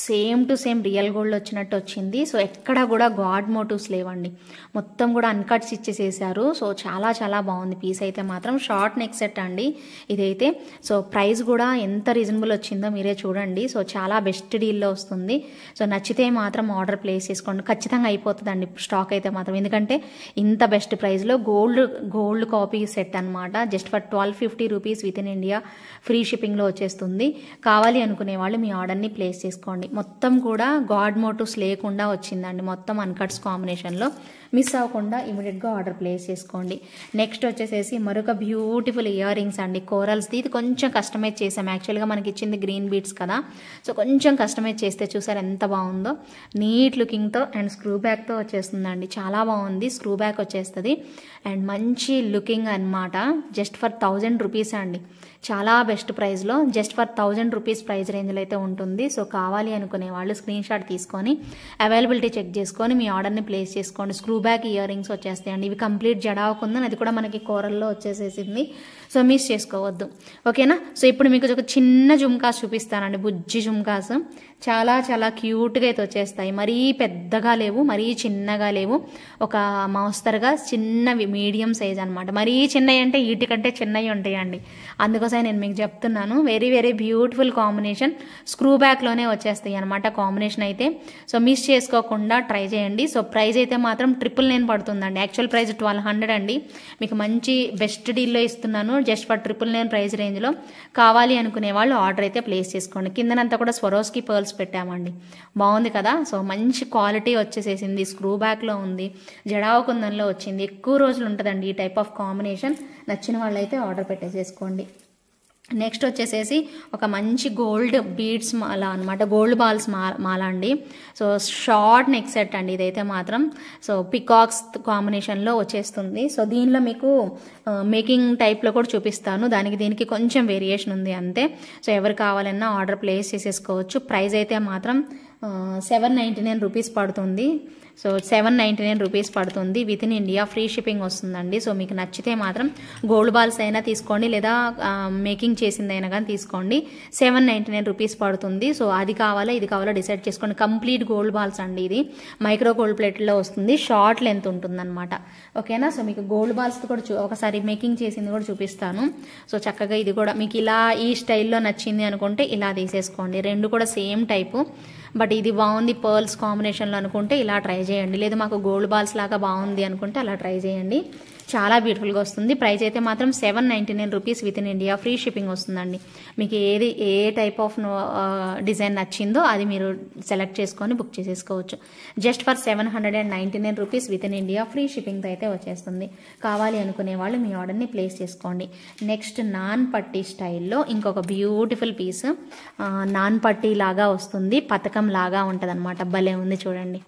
Same to same real gold వచ్చినట్టు వచ్చింది. సో ఎక్కడ కూడా గాడ్ మోటివ్స్ లేవండి, మొత్తం కూడా అన్కట్స్ ఇచ్చేసేసారు. సో చాలా చాలా బాగుంది పీస్ అయితే మాత్రం. షార్ట్ నెక్ సెట్ అండి ఇదైతే. సో ప్రైస్ కూడా ఎంత రీజనబుల్ వచ్చిందో మీరే చూడండి. సో చాలా బెస్ట్ డీల్లో వస్తుంది. సో నచ్చితే మాత్రం ఆర్డర్ ప్లేస్ చేసుకోండి, ఖచ్చితంగా అయిపోతుందండి స్టాక్ అయితే మాత్రం. ఎందుకంటే ఇంత బెస్ట్ ప్రైస్లో గోల్డ్ కాపీ సెట్ అనమాట. Just for 1250 rupees with in India free షిప్పింగ్లో వచ్చేస్తుంది. కావాలి అనుకునే వాళ్ళు మీ ఆర్డర్ని ప్లేస్ చేసుకోండి. మొత్తం కూడా గాడ్ మోటివ్స్ లేకుండా వచ్చిందండి, మొత్తం అన్కట్స్ కాంబినేషన్లో. మిస్ అవ్వకుండా ఇమీడియట్గా ఆర్డర్ ప్లేస్ చేసుకోండి. నెక్స్ట్ వచ్చేసేసి మరొక బ్యూటిఫుల్ ఇయర్ రింగ్స్ అండి, కోరల్స్ది. ఇది కొంచెం కస్టమైజ్ చేసాం, యాక్చువల్గా మనకి ఇచ్చింది గ్రీన్ బీడ్స్ కదా. సో కొంచెం కస్టమైజ్ చేస్తే చూసారు ఎంత బాగుందో, నీట్ లుకింగ్తో అండ్ స్క్రూ బ్యాక్తో వచ్చేస్తుందండి. చాలా బాగుంది, స్క్రూ బ్యాక్ వచ్చేస్తుంది అండ్ మంచి లుకింగ్ అనమాట. జస్ట్ ఫర్ 1000 రూపీస్ అండి, చాలా బెస్ట్ ప్రైస్లో జస్ట్ ఫర్ 1000 రూపీస్ ప్రైస్ రేంజ్లో అయితే ఉంటుంది. సో కావాలి అనుకునే వాళ్ళు స్క్రీన్ షాట్ తీసుకొని అవైలబిలిటీ చెక్ చేసుకొని మీ ఆర్డర్ని ప్లేస్ చేసుకోండి. స్క్రూ బ్యాక్ ఇయర్ రింగ్స్ వచ్చేస్తాయండి. ఇవి కంప్లీట్ జడావుకుందని, అది కూడా మనకి కోరల్లో వచ్చేసేసింది. సో మిస్ చేసుకోవద్దు, ఓకేనా. సో ఇప్పుడు మీకు ఒక చిన్న జుమ్కాస్ చూపిస్తానండి, బుజ్జి జుమ్కాస్. చాలా చాలా క్యూట్గా అయితే వచ్చేస్తాయి. మరీ పెద్దగా లేవు, మరీ చిన్నగా లేవు, ఒక మోస్తరుగా చిన్నవి మీడియం సైజ్ అనమాట. మరీ చిన్నవి అంటే వీటికంటే చిన్నవి ఉంటాయండి, అందుకోసం నేను మీకు చెప్తున్నాను. Very very beautiful combination, screw బ్యాక్లోనే వచ్చేస్తాయి అనమాట కాంబినేషన్ అయితే. సో మిస్ చేసుకోకుండా ట్రై చేయండి. సో ప్రైస్ అయితే మాత్రం 999 పడుతుందండి. యాక్చువల్ ప్రైస్ 1200 అండి, మీకు మంచి బెస్ట్ డీల్లో ఇస్తున్నాను జస్ట్ ఫర్ 999 ప్రైస్ రేంజ్లో. కావాలి అనుకునే వాళ్ళు ఆర్డర్ అయితే ప్లేస్ చేసుకోండి. కిందనంతా కూడా స్వరోస్కి పర్ల్స్ పెట్టామండి, బాగుంది కదా. సో మంచి క్వాలిటీ వచ్చేసేసింది, స్క్రూ బ్యాక్లో ఉంది, జడావ కుందన్లో వచ్చింది. ఎక్కువ రోజులు ఉంటుందండి ఈ టైప్ ఆఫ్ కాంబినేషన్. నచ్చిన వాళ్ళైతే ఆర్డర్ పెట్టేసేసుకోండి. నెక్స్ట్ వచ్చేసేసి ఒక మంచి గోల్డ్ బీడ్స్ మాల అనమాట, గోల్డ్ బాల్స్ మాల అండి. సో షార్ట్ నెక్ సెట్ అండి ఇదైతే మాత్రం. సో పికాక్స్ కాంబినేషన్లో వచ్చేస్తుంది. సో దీనిలో మీకు మేకింగ్ టైప్లో కూడా చూపిస్తాను, దానికి దీనికి కొంచెం వేరియేషన్ ఉంది అంతే. సో ఎవరు కావాలన్నా ఆర్డర్ ప్లేస్ చేసేసుకోవచ్చు. ప్రైస్ అయితే మాత్రం 799 రూపీస్ పడుతుంది. సో 799 రూపీస్ పడుతుంది, with in India free shipping వస్తుందండి. సో మీకు నచ్చితే మాత్రం గోల్డ్ బాల్స్ అయినా తీసుకోండి, లేదా మేకింగ్ చేసిందైనా కానీ తీసుకోండి. 799 రూపీస్ పడుతుంది. సో అది కావాలా ఇది కావాలా డిసైడ్ చేసుకోండి. కంప్లీట్ గోల్డ్ బాల్స్ అండి, ఇది మైక్రో గోల్డ్ ప్లేట్లో వస్తుంది, షార్ట్ లెంత్ ఉంటుందన్నమాట, ఓకేనా. సో మీకు గోల్డ్ బాల్స్ కూడా ఒకసారి మేకింగ్ చేసింది కూడా చూపిస్తాను. సో చక్కగా ఇది కూడా మీకు ఇలా ఈ స్టైల్లో నచ్చింది అనుకుంటే ఇలా తీసేసుకోండి. రెండు కూడా సేమ్ టైపు, బట్ ఇది బాగుంది పర్ల్స్ కాంబినేషన్లో అనుకుంటే ఇలా ట్రై చేయండి, లేదా మాకు గోల్డ్ బాల్స్ లాగా బాగుంది అనుకుంటే అలా ట్రై చేయండి. చాలా బ్యూటిఫుల్గా వస్తుంది. ప్రైస్ అయితే మాత్రం 799 rupees with in India free shipping వస్తుందండి. మీకు ఏ టైప్ ఆఫ్ డిజైన్ నచ్చిందో అది మీరు సెలెక్ట్ చేసుకొని బుక్ చేసేసుకోవచ్చు. Just for 799 rupees with in India free షిప్పింగ్తో అయితే వచ్చేస్తుంది. కావాలి అనుకునే వాళ్ళు మీ ఆర్డర్ని ప్లేస్ చేసుకోండి. నెక్స్ట్ నాన్ పట్టీ స్టైల్లో ఇంకొక బ్యూటిఫుల్ పీస్, నాన్ పట్టీ లాగా వస్తుంది, పథకం లాగా ఉంటుంది అనమాట. భలే ఉంది చూడండి,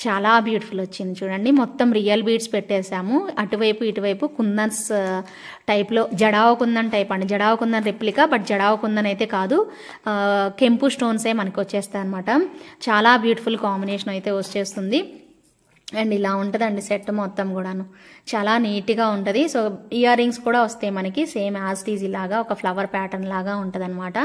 చాలా బ్యూటిఫుల్ వచ్చింది చూడండి. మొత్తం రియల్ బీడ్స్ పెట్టేసాము, అటువైపు ఇటువైపు కుందన్స్ టైప్లో, జడావ కుందన్ టైప్ అండి, జడావ కుందన్ రెప్లికా, బట్ జడావ కుందన్ అయితే కాదు, కెంపు స్టోన్సే మనకు వచ్చేస్తాయి అనమాట. చాలా బ్యూటిఫుల్ కాంబినేషన్ అయితే వచ్చేస్తుంది. అండ్ ఇలా ఉంటుందండి సెట్ మొత్తం కూడాను, చాలా నీట్గా ఉంటుంది. సో ఇయర్ రింగ్స్ కూడా వస్తాయి మనకి, సేమ్ యాజ్ టీజ్ ఇలాగా ఒక ఫ్లవర్ ప్యాటర్న్ లాగా ఉంటుంది అనమాట.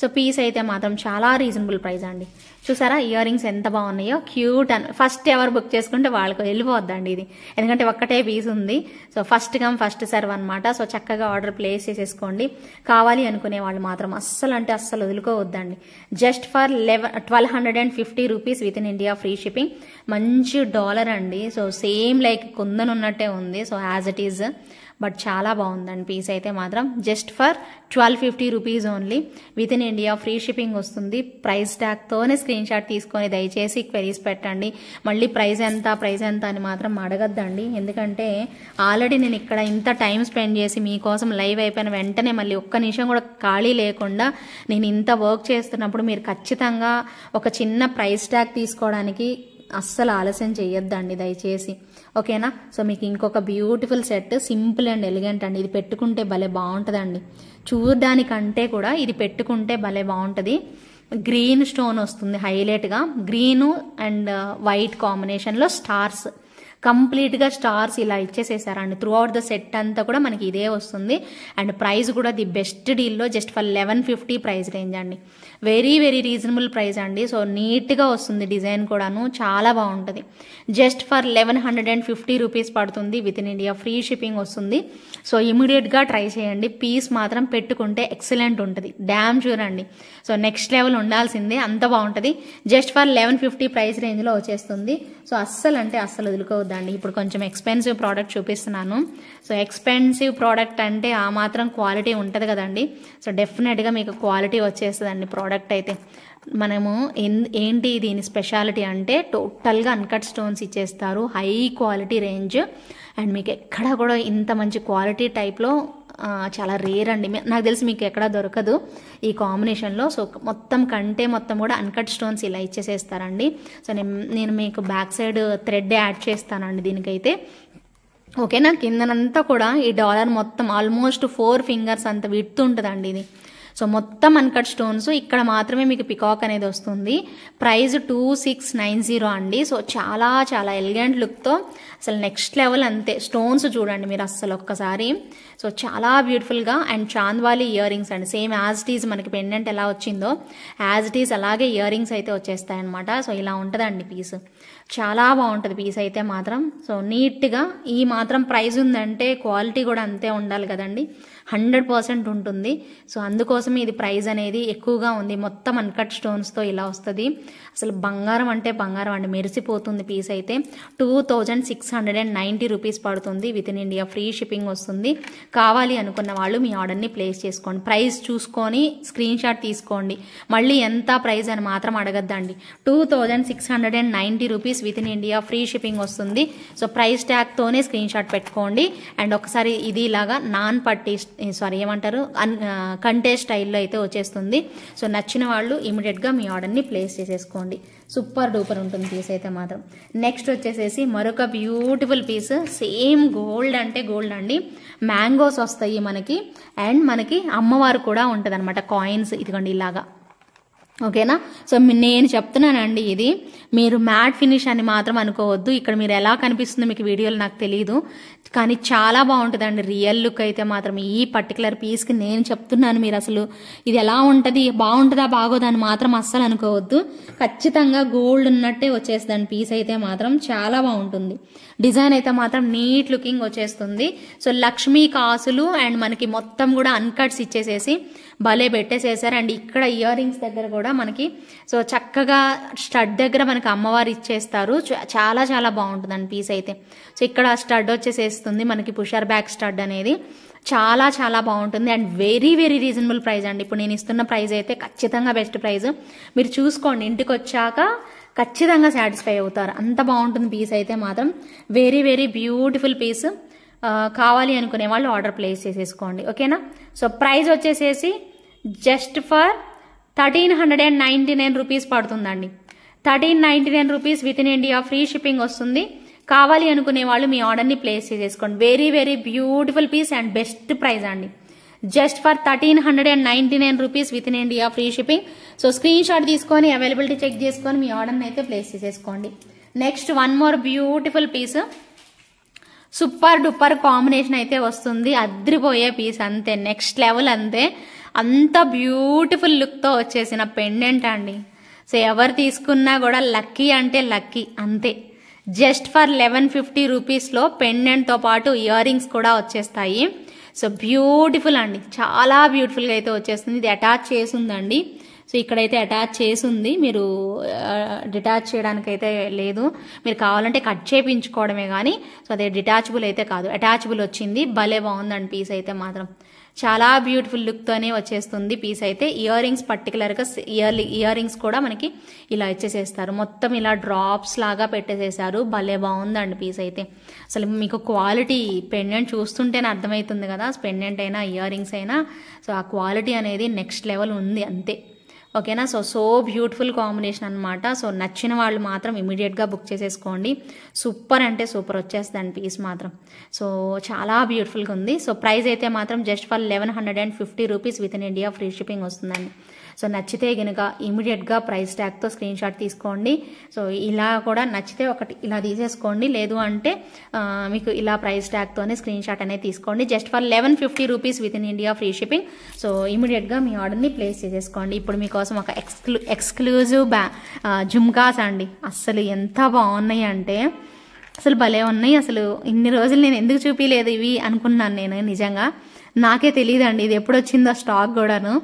సో పీస్ అయితే మాత్రం చాలా రీజనబుల్ ప్రైస్ అండి. చూసారా ఇయర్ రింగ్స్ ఎంత బాగున్నాయో, క్యూట్ అని. ఫస్ట్ ఎవరు బుక్ చేసుకుంటే వాళ్ళకి వెళ్ళిపోద్దండి ఇది, ఎందుకంటే ఒక్కటే పీస్ ఉంది. So first come first serve అనమాట. సో చక్కగా ఆర్డర్ ప్లేస్ చేసేసుకోండి. కావాలి అనుకునే వాళ్ళు మాత్రం అస్సలు అంటే అస్సలు వదులుకోవద్దండి. Just for 1250 rupees with in India free shipping. మంచి డాలర్ అండి. సో సేమ్ లైక్ కుందన్ ఉన్నట్టే ఉంది, so as it is, but చాలా బాగుందండి పీస్ అయితే మాత్రం. Just for 1250 rupees only with in India free shipping వస్తుంది. ప్రైస్ ట్యాగ్తోనే స్క్రీన్ షాట్ తీసుకొని దయచేసి క్వెరీస్ పెట్టండి. మళ్ళీ ప్రైస్ ఎంత అని మాత్రం అడగద్దండి, ఎందుకంటే ఆల్రెడీ నేను ఇక్కడ ఇంత టైం స్పెండ్ చేసి మీకోసం లైవ్ అయిపోయిన వెంటనే మళ్ళీ ఒక్క నిమిషం కూడా ఖాళీ లేకుండా నేను ఇంత వర్క్ చేస్తున్నప్పుడు మీరు ఖచ్చితంగా ఒక చిన్న ప్రైస్ ట్యాగ్ తీసుకోవడానికి అస్సలు ఆలస్యం చేయొద్దండి దయచేసి, ఓకేనా. సో మీకు ఇంకొక beautiful set, simple and elegant అండి. ఇది పెట్టుకుంటే భలే బాగుంటుందండి, చూడడానికంటే కూడా ఇది పెట్టుకుంటే భలే బాగుంటుంది. గ్రీన్ స్టోన్ వస్తుంది హైలైట్గా, గ్రీను అండ్ వైట్ కాంబినేషన్లో స్టార్స్ కంప్లీట్గా స్టార్స్ ఇలా ఇచ్చేసేసారండి. త్రూ అవుట్ ద సెట్ అంతా కూడా మనకి ఇదే వస్తుంది. అండ్ ప్రైస్ కూడా ది బెస్ట్ డీల్లో జస్ట్ ఫర్ 1150 ప్రైస్ రేంజ్ అండి. వెరీ వెరీ రీజనబుల్ ప్రైస్ అండి. సో నీట్గా వస్తుంది, డిజైన్ కూడాను చాలా బాగుంటుంది. జస్ట్ ఫర్ 1150 రూపీస్ పడుతుంది. With in India free shipping వస్తుంది. సో ఇమీడియట్గా ట్రై చేయండి. పీస్ మాత్రం పెట్టుకుంటే ఎక్సలెంట్ ఉంటుంది, డ్యామ్ చూడండి. సో నెక్స్ట్ లెవెల్ ఉండాల్సిందే, అంత బాగుంటుంది. జస్ట్ ఫర్ 1150 ప్రైస్ రేంజ్లో వచ్చేస్తుంది. సో అస్సలు అంటే అస్సలు వదులుకోవద్దండి. ఇప్పుడు కొంచెం ఎక్స్పెన్సివ్ ప్రోడక్ట్ చూపిస్తున్నాను. సో ఎక్స్పెన్సివ్ ప్రోడక్ట్ అంటే ఆ మాత్రం క్వాలిటీ ఉంటుంది కదండి. సో డెఫినెట్గా మీకు క్వాలిటీ వచ్చేస్తుందండి ప్రోడక్ట్ అయితే. మనము ఏంటి దీని స్పెషాలిటీ అంటే టోటల్గా అన్కట్ స్టోన్స్ ఇచ్చేస్తారు, హై క్వాలిటీ రేంజ్. అండ్ మీకు ఎక్కడ కూడా ఇంత మంచి క్వాలిటీ టైప్లో చాలా రేర్ అండి. నాకు తెలిసి మీకు ఎక్కడ దొరకదు ఈ కాంబినేషన్లో. సో మొత్తం కంటే మొత్తం కూడా అన్కట్ స్టోన్స్ ఇలా ఇచ్చేసేస్తారండి. సో నేను మీకు బ్యాక్ సైడ్ థ్రెడ్ యాడ్ చేస్తానండి దీనికైతే. ఓకేనా, కిందనంతా కూడా ఈ డాలర్ మొత్తం ఆల్మోస్ట్ 4 ఫింగర్స్ అంత విడ్త్ ఉంటుందండి ఇది. సో మొత్తం అన్కట్ స్టోన్స్, ఇక్కడ మాత్రమే మీకు పికాక్ అనేది వస్తుంది. ప్రైస్ 2690 అండి. సో చాలా చాలా ఎలిగెంట్ లుక్తో అసలు నెక్స్ట్ లెవెల్ అంతే. స్టోన్స్ చూడండి మీరు అస్సలు ఒక్కసారి. సో చాలా బ్యూటిఫుల్గా. అండ్ చాంద్వాలి ఇయర్ రింగ్స్ అండి, సేమ్ యాజ్ ఇట్ ఈజ్ మనకి పెండెంట్ ఎలా వచ్చిందో యాజ్ ఇట్ ఈజ్ అలాగే ఇయర్ రింగ్స్ అయితే వచ్చేస్తాయి అనమాట. సో ఇలా ఉంటుందండి పీస్, చాలా బాగుంటుంది పీస్ అయితే మాత్రం. సో నీట్గా ఈ మాత్రం ప్రైస్ ఉందంటే క్వాలిటీ కూడా అంతే ఉండాలి కదండి, 100% ఉంటుంది. సో అందుకోసం ఇది ప్రైస్ అనేది ఎక్కువగా ఉంది. మొత్తం అన్కట్ స్టోన్స్తో ఇలా వస్తుంది. అసలు బంగారం అంటే బంగారం అండి, మెరిసిపోతుంది పీస్ అయితే. 2690 రూపీస్ పడుతుంది. With in India free shipping వస్తుంది. కావాలి అనుకున్న వాళ్ళు మీ ఆర్డర్ని ప్లేస్ చేసుకోండి. ప్రైస్ చూసుకొని స్క్రీన్ షాట్ తీసుకోండి, మళ్ళీ ఎంత ప్రైస్ అని మాత్రం అడగద్దండి. 2690 rupees with in India free shipping వస్తుంది. సో ప్రైస్ ట్యాగ్తోనే స్క్రీన్ షాట్ పెట్టుకోండి. అండ్ ఒకసారి ఇది ఇలాగా నాన్ పట్టి ఏమంటారు కంటే స్టైల్లో అయితే వచ్చేస్తుంది. సో నచ్చిన వాళ్ళు ఇమీడియట్గా మీ ఆర్డర్ని ప్లేస్ చేసేసుకోండి. సూపర్ డూపర్ ఉంటుంది పీస్ అయితే మాత్రం. నెక్స్ట్ వచ్చేసేసి మరొక బ్యూటిఫుల్ పీస్, సేమ్ గోల్డ్ అంటే గోల్డ్ అండి. మ్యాంగోస్ వస్తాయి మనకి, అండ్ మనకి అమ్మవారు కూడా ఉంటుంది అనమాట, కాయిన్స్ ఇదిగోండి ఇలాగా. ఓకేనా, సో నేను చెప్తున్నానండి, ఇది మీరు మ్యాట్ ఫినిష్ అని మాత్రం అనుకోవద్దు. ఇక్కడ మీరు ఎలా కనిపిస్తుందో మీకు వీడియోలో నాకు తెలియదు, కానీ చాలా బాగుంటుందండి రియల్ లుక్ అయితే మాత్రం. ఈ పర్టికులర్ పీస్కి నేను చెప్తున్నాను, మీరు అసలు ఇది ఎలా ఉంటుంది, బాగుంటుందా బాగోదా అని మాత్రం అస్సలు అనుకోవద్దు. ఖచ్చితంగా గోల్డ్ ఉన్నట్టే వచ్చేస్తుందండి పీస్ అయితే మాత్రం, చాలా బాగుంటుంది. డిజైన్ అయితే మాత్రం నీట్ లుకింగ్ వచ్చేస్తుంది. సో లక్ష్మీ కాసులు అండ్ మనకి మొత్తం కూడా అన్కట్స్ ఇచ్చేసేసి భలే పెట్టేసేసారు. అండ్ ఇక్కడ ఇయర్ రింగ్స్ దగ్గర కూడా మనకి సో చక్కగా స్టడ్ దగ్గర మనకి అమ్మవారు ఇచ్చేస్తారు. చాలా చాలా బాగుంటుందండి పీస్ అయితే. సో ఇక్కడ స్టడ్ వచ్చేసేస్తుంది మనకి, పుషర్ బ్యాక్ స్టడ్ అనేది చాలా చాలా బాగుంటుంది. And very very reasonable price అండి. ఇప్పుడు నేను ఇస్తున్న ప్రైస్ అయితే ఖచ్చితంగా బెస్ట్ ప్రైస్. మీరు చూసుకోండి, ఇంటికి వచ్చాక ఖచ్చితంగా సాటిస్ఫై అవుతారు, అంత బాగుంటుంది పీస్ అయితే మాత్రం. Very very beautiful piece. కావాలి అనుకునే వాళ్ళు ఆర్డర్ ప్లేస్ చేసేసుకోండి. ఓకేనా, సో ప్రైస్ వచ్చేసేసి జస్ట్ ఫర్ 1399 రూపీస్ పడుతుందండి. 1399 rupees with in India free shipping వస్తుంది. కావాలి అనుకునే వాళ్ళు మీ ఆర్డర్ని ప్లేస్ చేసేసుకోండి. Very very beautiful piece and best price అండి. Just for 1399 rupees with in India free shipping. So screenshot తీసుకొని అవైలబిలిటీ చెక్ చేసుకొని మీ ఆర్డర్ని అయితే ప్లేస్ చేసేసుకోండి. Next one more beautiful piece, super duper combination అయితే వస్తుంది. అద్రిపోయే పీస్ అంతే, నెక్స్ట్ లెవెల్ అంతే. అంత బ్యూటిఫుల్ లుక్తో వచ్చేసిన పెండెంట్ అండి. సో ఎవరు తీసుకున్నా కూడా లక్కీ అంటే లక్కీ అంతే. జస్ట్ ఫర్ 1150 రూపీస్లో పెండెంట్తో పాటు ఇయర్ రింగ్స్ కూడా వచ్చేస్తాయి. సో బ్యూటిఫుల్ అండి, చాలా బ్యూటిఫుల్గా అయితే వచ్చేస్తుంది. ఇది అటాచ్ చేసి ఉందండి. సో ఇక్కడైతే అటాచ్ చేసి ఉంది, మీరు డిటాచ్ చేయడానికైతే లేదు. మీరు కావాలంటే కట్ చేయించుకోవడమే కానీ, సో అదే డిటాచబుల్ అయితే కాదు, అటాచబుల్ వచ్చింది. భలే బాగుందండి పీస్ అయితే మాత్రం. చాలా బ్యూటిఫుల్ లుక్తోనే వచ్చేస్తుంది పీస్ అయితే. ఇయర్ రింగ్స్ పర్టికులర్గా ఇయర్ రింగ్స్ కూడా మనకి ఇలా ఇచ్చేసేస్తారు, మొత్తం ఇలా డ్రాప్స్ లాగా పెట్టేసేసారు. భలే బాగుందండి పీస్ అయితే. అసలు మీకు క్వాలిటీ పెండెంట్ చూస్తుంటేనే అర్థమవుతుంది కదా, పెండెంట్ అయినా ఇయర్ రింగ్స్ అయినా. సో ఆ క్వాలిటీ అనేది నెక్స్ట్ లెవెల్ ఉంది అంతే. ఓకేనా, సో బ్యూటిఫుల్ కాంబినేషన్ అనమాట. సో నచ్చిన వాళ్ళు మాత్రం ఇమీడియట్గా బుక్ చేసేసుకోండి. సూపర్ అంటే సూపర్ వచ్చేస్తుందండి పీస్ మాత్రం. సో చాలా బ్యూటిఫుల్గా ఉంది. సో ప్రైస్ అయితే మాత్రం just for 1150 rupees with in India free shipping వస్తుందండి. సో నచ్చితే కనుక ఇమీడియట్గా ప్రైస్ ట్యాగ్తో స్క్రీన్ షాట్ తీసుకోండి. సో ఇలా కూడా నచ్చితే ఒకటి ఇలా తీసేసుకోండి, లేదు అంటే మీకు ఇలా ప్రైస్ ట్యాగ్తోనే స్క్రీన్ షాట్ అనేది తీసుకోండి. Just for 1150 rupees with in India free shipping. So ఇమీడియట్గా మీ ఆర్డర్ని ప్లేస్ చేసేసుకోండి. ఇప్పుడు మీకోసం ఒక ఎక్స్క్లూజివ్ జుమ్కాస్ అండి. అస్సలు ఎంత బాగున్నాయి అంటే అసలు భలే ఉన్నాయి. అసలు ఇన్ని రోజులు నేను ఎందుకు చూపించలేదు ఇవి అనుకున్నాను నేను. నిజంగా నాకే తెలియదండి ఇది ఎప్పుడు వచ్చిందో స్టాక్ కూడాను.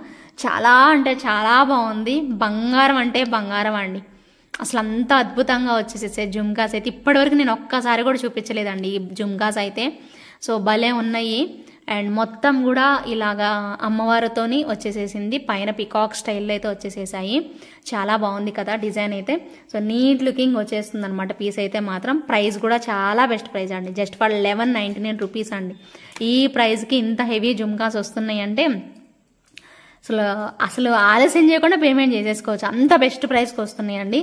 చాలా అంటే చాలా బాగుంది. బంగారం అంటే బంగారం అండి. అసలు అంత అద్భుతంగా వచ్చేసేసే జుమ్కాస్ అయితే ఇప్పటివరకు నేను ఒక్కసారి కూడా చూపించలేదండి ఈ జుమ్కాస్ అయితే. సో భలే ఉన్నాయి. అండ్ మొత్తం కూడా ఇలాగా అమ్మవారితోని వచ్చేసేసింది. పైన పికాక్ స్టైల్లో అయితే వచ్చేసేసాయి. చాలా బాగుంది కదా డిజైన్ అయితే. సో నీట్ లుకింగ్ వచ్చేస్తుంది అనమాట పీస్ అయితే మాత్రం. ప్రైస్ కూడా చాలా బెస్ట్ ప్రైస్ అండి. జస్ట్ ఫర్ 1199 రూపీస్ అండి. ఈ ప్రైస్కి ఇంత హెవీ జుమ్కాస్ వస్తున్నాయి అంటే అసలు ఆలస్యం చేయకుండా పేమెంట్ చేసేసుకోవచ్చు. అంత బెస్ట్ ప్రైస్కి వస్తున్నాయండి.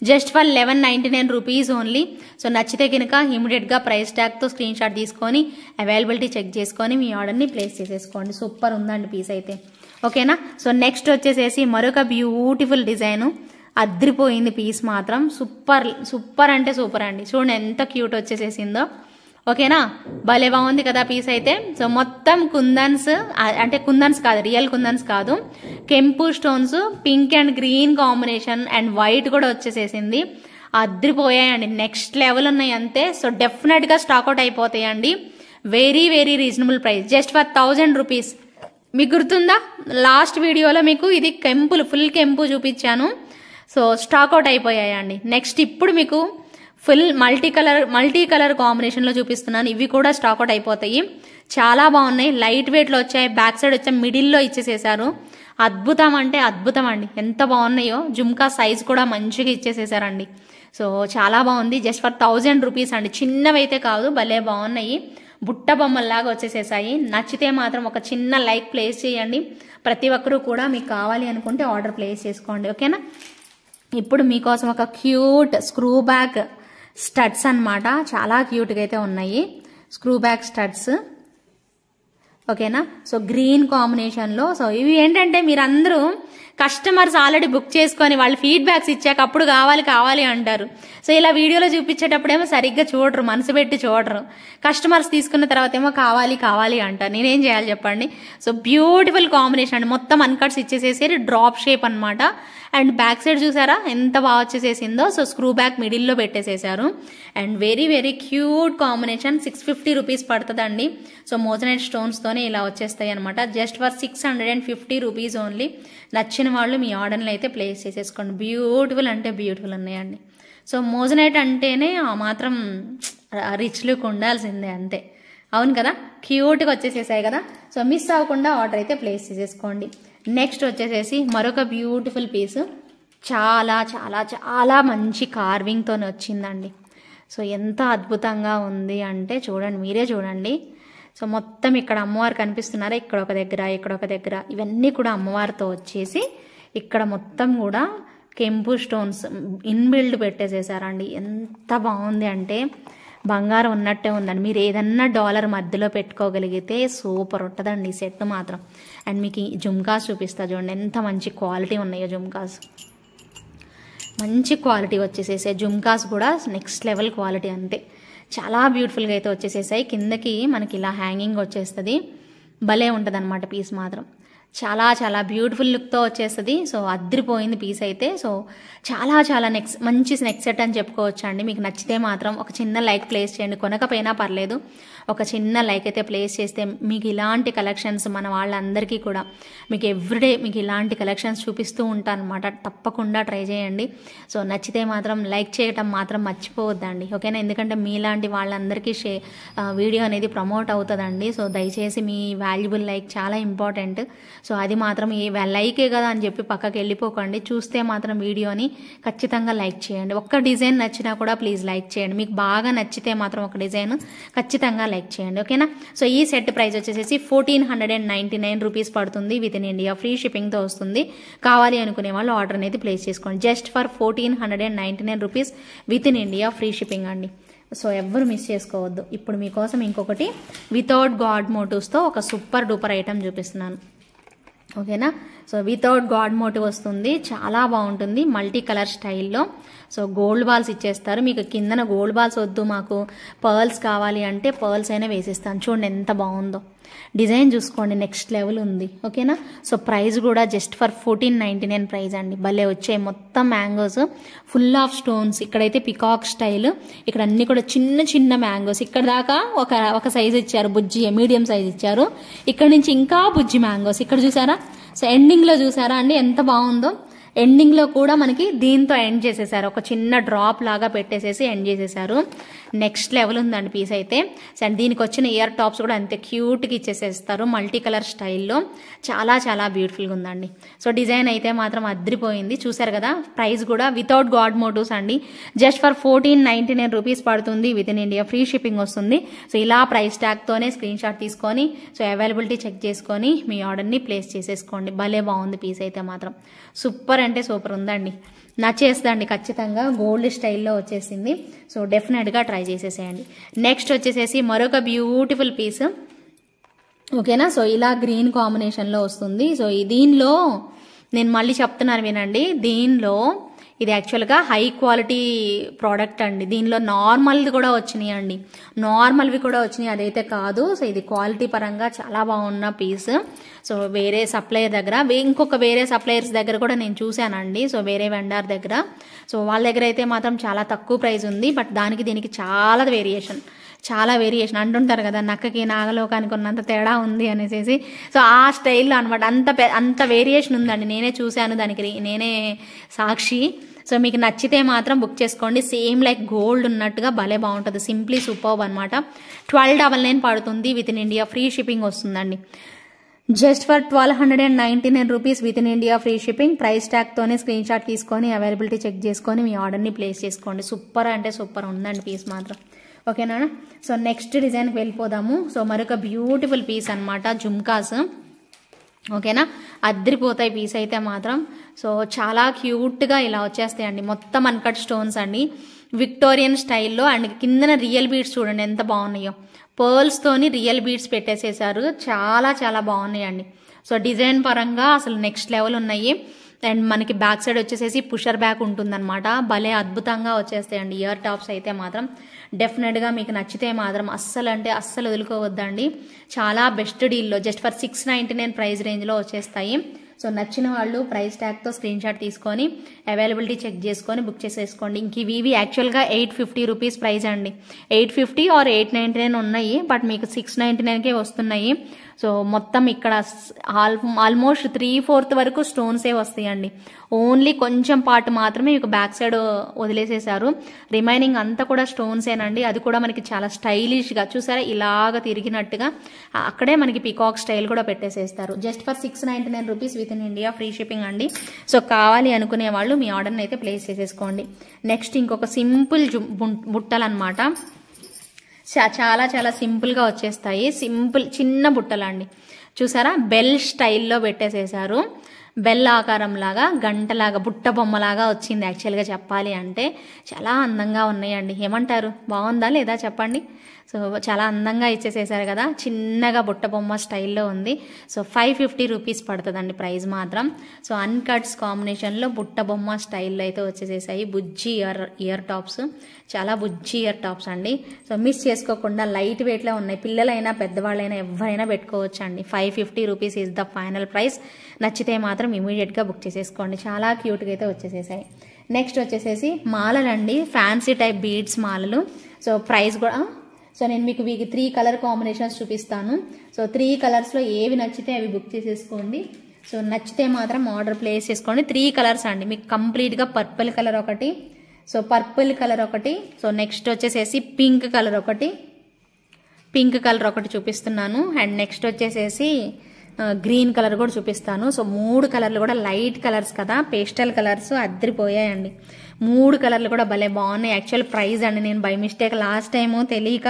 Just for 1199 rupees only. So నచ్చితే కనుక ఇమీడియట్గా ప్రైస్ ట్యాగ్తో స్క్రీన్ షాట్ తీసుకొని అవైలబిలిటీ చెక్ చేసుకొని మీ ఆర్డర్ని ప్లేస్ చేసేసుకోండి. సూపర్ ఉందండి పీస్ అయితే. ఓకేనా. సో నెక్స్ట్ వచ్చేసేసి మరొక బ్యూటిఫుల్ డిజైన్. అద్రిపోయింది పీస్ మాత్రం. సూపర్ సూపర్ అంటే సూపర్ అండి. చూడండి ఎంత క్యూట్ వచ్చేసేసిందో. ఓకేనా. భలే బాగుంది కదా పీస్ అయితే. సో మొత్తం కుందన్స్, అంటే కుందన్స్ కాదు, రియల్ కుందన్స్ కాదు, కెంపు stones, pink and green combination and white కూడా వచ్చేసేసింది. అద్రిపోయాయండి. నెక్స్ట్ లెవెల్ ఉన్నాయి అంతే. సో డెఫినెట్గా స్టాక్అవుట్ అయిపోతాయండి. Very very reasonable price. Just for 1000 rupees. మీకు గుర్తుందా లాస్ట్ వీడియోలో మీకు ఇది కెంపులు ఫుల్ కెంపు చూపించాను. సో స్టాక్అవుట్ అయిపోయాయండి. నెక్స్ట్ ఇప్పుడు మీకు ఫుల్ మల్టీ కలర్ కాంబినేషన్లో చూపిస్తున్నాను. ఇవి కూడా స్టాక్అవుట్ అయిపోతాయి. చాలా బాగున్నాయి. లైట్ వెయిట్లో వచ్చాయి. బ్యాక్ సైడ్ వచ్చాయి, మిడిల్లో ఇచ్చేసేసారు. అద్భుతం అంటే అద్భుతం అండి. ఎంత బాగున్నాయో. జుమ్కా సైజ్ కూడా మంచిగా ఇచ్చేసేసారండి. సో చాలా బాగుంది. జస్ట్ ఫర్ 1000 రూపీస్ అండి. చిన్నవైతే కాదు, భలే బాగున్నాయి. బుట్ట బొమ్మల్లాగా వచ్చేసేసాయి. నచ్చితే మాత్రం ఒక చిన్న లైక్ ప్లేస్ చేయండి. ప్రతి ఒక్కరూ కూడా మీకు కావాలి అనుకుంటే ఆర్డర్ ప్లేస్ చేసుకోండి. ఓకేనా. ఇప్పుడు మీకోసం ఒక క్యూట్ స్క్రూ బ్యాక్ స్టడ్స్ అన్నమాట. చాలా క్యూట్గా అయితే ఉన్నాయి స్క్రూ బ్యాక్ స్టడ్స్. ఓకేనా. సో గ్రీన్ కాంబినేషన్లో. సో ఇవి ఏంటంటే మీరందరూ కస్టమర్స్ ఆల్రెడీ బుక్ చేసుకొని వాళ్ళు ఫీడ్బ్యాక్స్ ఇచ్చాక అప్పుడు కావాలి అంటారు. సో ఇలా వీడియోలో చూపించేటప్పుడేమో సరిగ్గా చూడరు, మనసు పెట్టి చూడరు. కస్టమర్స్ తీసుకున్న తర్వాత ఏమో కావాలి అంటారు. నేనేం చేయాలి చెప్పండి. సో బ్యూటిఫుల్ కాంబినేషన్ అండి. మొత్తం అన్కట్స్ ఇచ్చేసేసి డ్రాప్ షేప్ అనమాట. అండ్ బ్యాక్ సైడ్ చూసారా ఎంత బాగా వచ్చేసేసిందో. సో స్క్రూ బ్యాక్ మిడిల్లో పెట్టేసేసారు. And very very cute combination. 650 rupees పడుతుందండి. సో మోజనైట్ స్టోన్స్తోనే ఇలా వచ్చేస్తాయి అనమాట. Just for 650 rupees only. నచ్చిన వాళ్ళు మీ ఆర్డర్లు అయితే ప్లేస్ చేసేసుకోండి. బ్యూటిఫుల్ అంటే బ్యూటిఫుల్ ఉన్నాయండి. సో మోజనైట్ అంటేనే ఆ మాత్రం రిచ్ లుక్ ఉండాల్సిందే అంతే. అవును కదా. క్యూట్గా వచ్చేసేసాయి కదా. సో మిస్ అవ్వకుండా ఆర్డర్ అయితే ప్లేస్ చేసేసుకోండి. నెక్స్ట్ వచ్చేసేసి మరొక బ్యూటిఫుల్ పీస్. చాలా చాలా చాలా మంచి కార్వింగ్తో వచ్చిందండి. సో ఎంత అద్భుతంగా ఉంది అంటే చూడండి, మీరే చూడండి. సో మొత్తం ఇక్కడ అమ్మవారు కనిపిస్తున్నారా, ఇక్కడ ఒక దగ్గర ఇవన్నీ కూడా అమ్మవారితో వచ్చేసి ఇక్కడ మొత్తం కూడా కెంపు స్టోన్స్ ఇన్బిల్డ్ పెట్టేసేసారండి. ఎంత బాగుంది అంటే బంగారం ఉన్నట్టే ఉందండి. మీరు ఏదన్నా డాలర్ మధ్యలో పెట్టుకోగలిగితే సూపర్ ఉంటుందండి ఈ సెట్ మాత్రం. అండ్ మీకు ఈ జుమ్కాస్ చూపిస్తా చూడండి ఎంత మంచి క్వాలిటీ ఉన్నాయో జుమ్కాస్. మంచి క్వాలిటీ వచ్చేసేసాయి జుమ్కాస్ కూడా. నెక్స్ట్ లెవెల్ క్వాలిటీ అంతే. చాలా బ్యూటిఫుల్గా అయితే వచ్చేసేసాయి. కిందకి మనకి ఇలా హ్యాంగింగ్ వచ్చేస్తుంది. భలే ఉంటుంది అనమాట పీస్ మాత్రం. చాలా చాలా బ్యూటిఫుల్ లుక్తో వచ్చేస్తుంది. సో అద్రిపోయింది పీస్ అయితే. సో చాలా చాలా మంచి నెక్ సెట్ అని చెప్పుకోవచ్చు అండి. మీకు నచ్చితే మాత్రం ఒక చిన్న లైక్ ప్లేస్ చేయండి. కొనకపోయినా పర్లేదు, ఒక చిన్న లైక్ అయితే ప్లేస్ చేస్తే మీకు ఇలాంటి కలెక్షన్స్ మన వాళ్ళందరికీ కూడా మీకు ఎవ్రీడే మీకు ఇలాంటి కలెక్షన్స్ చూపిస్తూ ఉంటాను అనమాట. తప్పకుండా ట్రై చేయండి. సో నచ్చితే మాత్రం లైక్ చేయటం మాత్రం మర్చిపోవద్దండి. ఓకేనా. ఎందుకంటే మీలాంటి వాళ్ళందరికీ వీడియో అనేది ప్రమోట్ అవుతుందండి. సో దయచేసి మీ వాల్యుబుల్ లైక్ చాలా ఇంపార్టెంట్. సో అది మాత్రం లైకే కదా అని చెప్పి పక్కకి వెళ్ళిపోకండి. చూస్తే మాత్రం వీడియోని ఖచ్చితంగా లైక్ చేయండి. ఒక్క డిజైన్ నచ్చినా కూడా ప్లీజ్ లైక్ చేయండి. మీకు బాగా నచ్చితే మాత్రం ఒక డిజైన్ ఖచ్చితంగా లైక్ చేయండి. ఓకేనా. సో ఈ సెట్ ప్రైస్ వచ్చేసి 1499 రూపీస్ పడుతుంది. విత్ ఇన్ ఇండియా ఫ్రీ షిప్పింగ్తో వస్తుంది. కావాలి అనుకునే వాళ్ళు ఆర్డర్ అనేది ప్లేస్ చేసుకోండి. Just for 1499 rupees with in India free shipping అండి. సో ఎవ్వరు మిస్ చేసుకోవద్దు. ఇప్పుడు మీకోసం ఇంకొకటి వితౌట్ గాడ్ మోటివ్స్తో ఒక సూపర్ డూపర్ ఐటమ్ చూపిస్తున్నాను. ఓకేనా. సో వితౌట్ గాడ్ మోటివ్ వస్తుంది, చాలా బాగుంటుంది మల్టీ కలర్ స్టైల్లో. సో గోల్డ్ బాల్స్ ఇచ్చేస్తారు మీకు. కిందన గోల్డ్ బాల్స్ వద్దు మాకు పర్ల్స్ కావాలి అంటే పర్ల్స్ అయినా వేసిస్తాను. చూడండి ఎంత బాగుందో డిజైన్, చూసుకోండి నెక్స్ట్ లెవెల్ ఉంది. ఓకేనా. సో ప్రైస్ కూడా జస్ట్ ఫర్ 1499 ప్రైస్ అండి. భలే వచ్చాయి మొత్తం మ్యాంగోస్, ఫుల్ ఆఫ్ స్టోన్స్. ఇక్కడైతే పికాక్ స్టైల్, ఇక్కడ అన్ని కూడా చిన్న చిన్న మ్యాంగోస్. ఇక్కడ దాకా ఒక సైజ్ ఇచ్చారు, బుజ్జి మీడియం సైజ్ ఇచ్చారు. ఇక్కడ నుంచి ఇంకా బుజ్జి మ్యాంగోస్ ఇక్కడ చూసారా. సో ఎండింగ్ లో చూసారా అండి ఎంత బాగుందో. ఎండింగ్ లో కూడా మనకి దీంతో ఎండ్ చేసేసారు, ఒక చిన్న డ్రాప్ లాగా పెట్టేసేసి ఎండ్ చేసేసారు. నెక్స్ట్ లెవెల్ ఉందండి పీస్ అయితే. అండ్ దీనికి వచ్చిన ఇయర్ టాప్స్ కూడా అంతే క్యూట్గా ఇచ్చేసేస్తారు మల్టీ కలర్ స్టైల్లో. చాలా చాలా బ్యూటిఫుల్గా ఉందండి. సో డిజైన్ అయితే మాత్రం అద్రిపోయింది. చూసారు కదా. ప్రైస్ కూడా వితౌట్ గాడ్ మోటివ్స్ అండి. జస్ట్ ఫర్ 1499 రూపీస్ పడుతుంది. With in India free shipping వస్తుంది. సో ఇలా ప్రైస్ ట్యాగ్తోనే స్క్రీన్ షాట్ తీసుకొని సో అవైలబిలిటీ చెక్ చేసుకొని మీ ఆర్డర్ని ప్లేస్ చేసేసుకోండి. భలే బాగుంది పీస్ అయితే మాత్రం. సూపర్ అంటే సూపర్ ఉందండి, నచ్చేస్తుందండి ఖచ్చితంగా. గోల్డ్ స్టైల్లో వచ్చేసింది. సో డెఫినెట్గా ట్రై చేసేసేయండి. నెక్స్ట్ వచ్చేసేసి మరొక బ్యూటిఫుల్ పీస్. ఓకేనా. సో ఇలా గ్రీన్ కాంబినేషన్లో వస్తుంది. సో దీనిలో నేను మళ్ళీ చెప్తున్నాను వినండి. దీనిలో ఇది యాక్చువల్గా హై క్వాలిటీ ప్రోడక్ట్ అండి. దీనిలో నార్మల్ది కూడా వచ్చినాయి అండి, నార్మల్వి కూడా వచ్చినాయి, అదైతే కాదు. సో ఇది క్వాలిటీ పరంగా చాలా బాగున్న పీస్. సో వేరే సప్లయర్ దగ్గర, ఇంకొక వేరే సప్లయర్స్ దగ్గర కూడా నేను చూశానండి. సో వేరే వెండర్ దగ్గర, సో వాళ్ళ దగ్గర అయితే మాత్రం చాలా తక్కువ ప్రైస్ ఉంది. బట్ దానికి దీనికి చాలా వేరియేషన్ అంటుంటారు కదా, నక్కకి నాగలోకానికి ఉన్నంత తేడా ఉంది అనేసి. సో ఆ స్టైల్లో అనమాట, అంత వేరియేషన్ ఉందండి. నేనే చూశాను, దానికి నేనే సాక్షి. సో మీకు నచ్చితే మాత్రం బుక్ చేసుకోండి. సేమ్ లైక్ గోల్డ్ ఉన్నట్టుగా భలే బాగుంటుంది. సింప్లీ సూపర్బ్ అనమాట. 1299 పడుతుంది. With in India free shipping వస్తుందండి. Just for 1299 rupees with in India free shipping. Price ట్యాగ్తోనే స్క్రీన్ షాట్ తీసుకొని అవైలబిలిటీ చెక్ చేసుకొని మీ ఆర్డర్ని ప్లేస్ చేసుకోండి. సూపర్ అంటే సూపర్ ఉందండి పీస్ మాత్రం. ఓకేనా. సో నెక్స్ట్ డిజైన్కి వెళ్ళిపోదాము. సో మరొక బ్యూటిఫుల్ పీస్ అనమాట, జుమ్కాస్. ఓకేనా. అద్రిపోతాయి పీస్ అయితే మాత్రం. సో చాలా క్యూట్గా ఇలా వచ్చేస్తాయండి. మొత్తం అన్కట్ స్టోన్స్ అండి, విక్టోరియన్ స్టైల్లో. అండ్ కిందన రియల్ బీడ్స్ చూడండి ఎంత బాగున్నాయో. పర్ల్స్తోని రియల్ బీడ్స్ పెట్టేసేసారు. చాలా చాలా బాగున్నాయండి. సో డిజైన్ పరంగా అసలు నెక్స్ట్ లెవెల్ ఉన్నాయి. అండ్ మనకి బ్యాక్ సైడ్ వచ్చేసేసి పుషర్ బ్యాక్ ఉంటుందన్నమాట. భలే అద్భుతంగా వచ్చేస్తాయండి ఇయర్ టాప్స్ అయితే మాత్రం. డెఫినెట్గా మీకు నచ్చితే మాత్రం అస్సలు వదులుకోవద్దండి. చాలా బెస్ట్ డీల్లో జస్ట్ ఫర్ 699 ప్రైస్ రేంజ్లో వచ్చేస్తాయి. సో నచ్చిన వాళ్ళు ప్రైస్ ట్యాగ్తో స్క్రీన్ షాట్ తీసుకొని అవైలబిలిటీ చెక్ చేసుకొని బుక్ చేసేసుకోండి. ఇంక ఇవి యాక్చువల్గా 850 రూపీస్ ప్రైస్ అండి. 850 ఆర్ 899 ఉన్నాయి, బట్ మీకు 699కే వస్తున్నాయి. సో మొత్తం ఇక్కడ ఆల్మోస్ట్ 3/4 వరకు స్టోన్సే వస్తాయండి. ఓన్లీ కొంచెం పార్ట్ మాత్రమే మీకు బ్యాక్ సైడ్ వదిలేసేసారు. రిమైనింగ్ అంతా కూడా స్టోన్సేనండి. అది కూడా మనకి చాలా స్టైలిష్గా చూసారా, ఇలాగ తిరిగినట్టుగా అక్కడే మనకి పికాక్ స్టైల్ కూడా పెట్టేసేస్తారు. Just for 699 rupees with in India free shipping అండి. సో కావాలి అనుకునే వాళ్ళు మీ ఆర్డర్ని అయితే ప్లేస్ చేసేసుకోండి. నెక్స్ట్ ఇంకొక సింపుల్ బుట్టలు అనమాట. చాలా చాలా సింపుల్గా వచ్చేస్తాయి. సింపుల్ చిన్న బుట్టలు అండి. చూసారా, బెల్ స్టైల్లో పెట్టేసేసారు. బెల్ ఆకారం లాగా, గంటలాగా, బుట్ట బొమ్మలాగా వచ్చింది. యాక్చువల్గా చెప్పాలి అంటే చాలా అందంగా ఉన్నాయండి. ఏమంటారు, బాగుందా లేదా చెప్పండి. సో చాలా అందంగా ఇచ్చేసేసారు కదా. చిన్నగా బుట్ట బొమ్మ స్టైల్లో ఉంది. సో 550 రూపీస్ పడుతుందండి ప్రైస్ మాత్రం. సో అన్కట్స్ కాంబినేషన్లో బుట్ట బొమ్మ స్టైల్లో అయితే వచ్చేసేసాయి. బుజ్జి ఇయర్ టాప్స్, చాలా బుజ్జి ఇయర్ టాప్స్ అండి. సో మిస్ చేసుకోకుండా లైట్ వెయిట్లో ఉన్నాయి. పిల్లలైనా పెద్దవాళ్ళైనా ఎవరైనా పెట్టుకోవచ్చు అండి. 550 rupees is the final price. నచ్చితే మాత్రం ఇమీడియట్గా బుక్ చేసేసుకోండి. చాలా క్యూట్గా అయితే వచ్చేసేసాయి. నెక్స్ట్ వచ్చేసేసి మాలలండి, ఫ్యాన్సీ టైప్ బీడ్స్ మాలలు. సో ప్రైస్ కూడా నేను మీకు 3 కలర్ కాంబినేషన్స్ చూపిస్తాను. సో 3 కలర్స్లో ఏవి నచ్చితే అవి బుక్ చేసేసుకోండి. సో నచ్చితే మాత్రం ఆర్డర్ ప్లేస్ చేసుకోండి. 3 కలర్స్ అండి మీకు కంప్లీట్గా. పర్పుల్ కలర్ ఒకటి, సో పర్పుల్ కలర్ ఒకటి, సో నెక్స్ట్ వచ్చేసేసి పింక్ కలర్ ఒకటి చూపిస్తున్నాను. అండ్ నెక్స్ట్ వచ్చేసేసి గ్రీన్ కలర్ కూడా చూపిస్తాను. సో 3 కలర్లు కూడా లైట్ కలర్స్ కదా, పేస్టల్ కలర్స్ అద్దరిపోయాయండి. 3 కలర్లు కూడా భలే బాగున్నాయి. యాక్చువల్ ప్రైస్ అండి, నేను బై మిస్టేక్ లాస్ట్ టైము తెలియక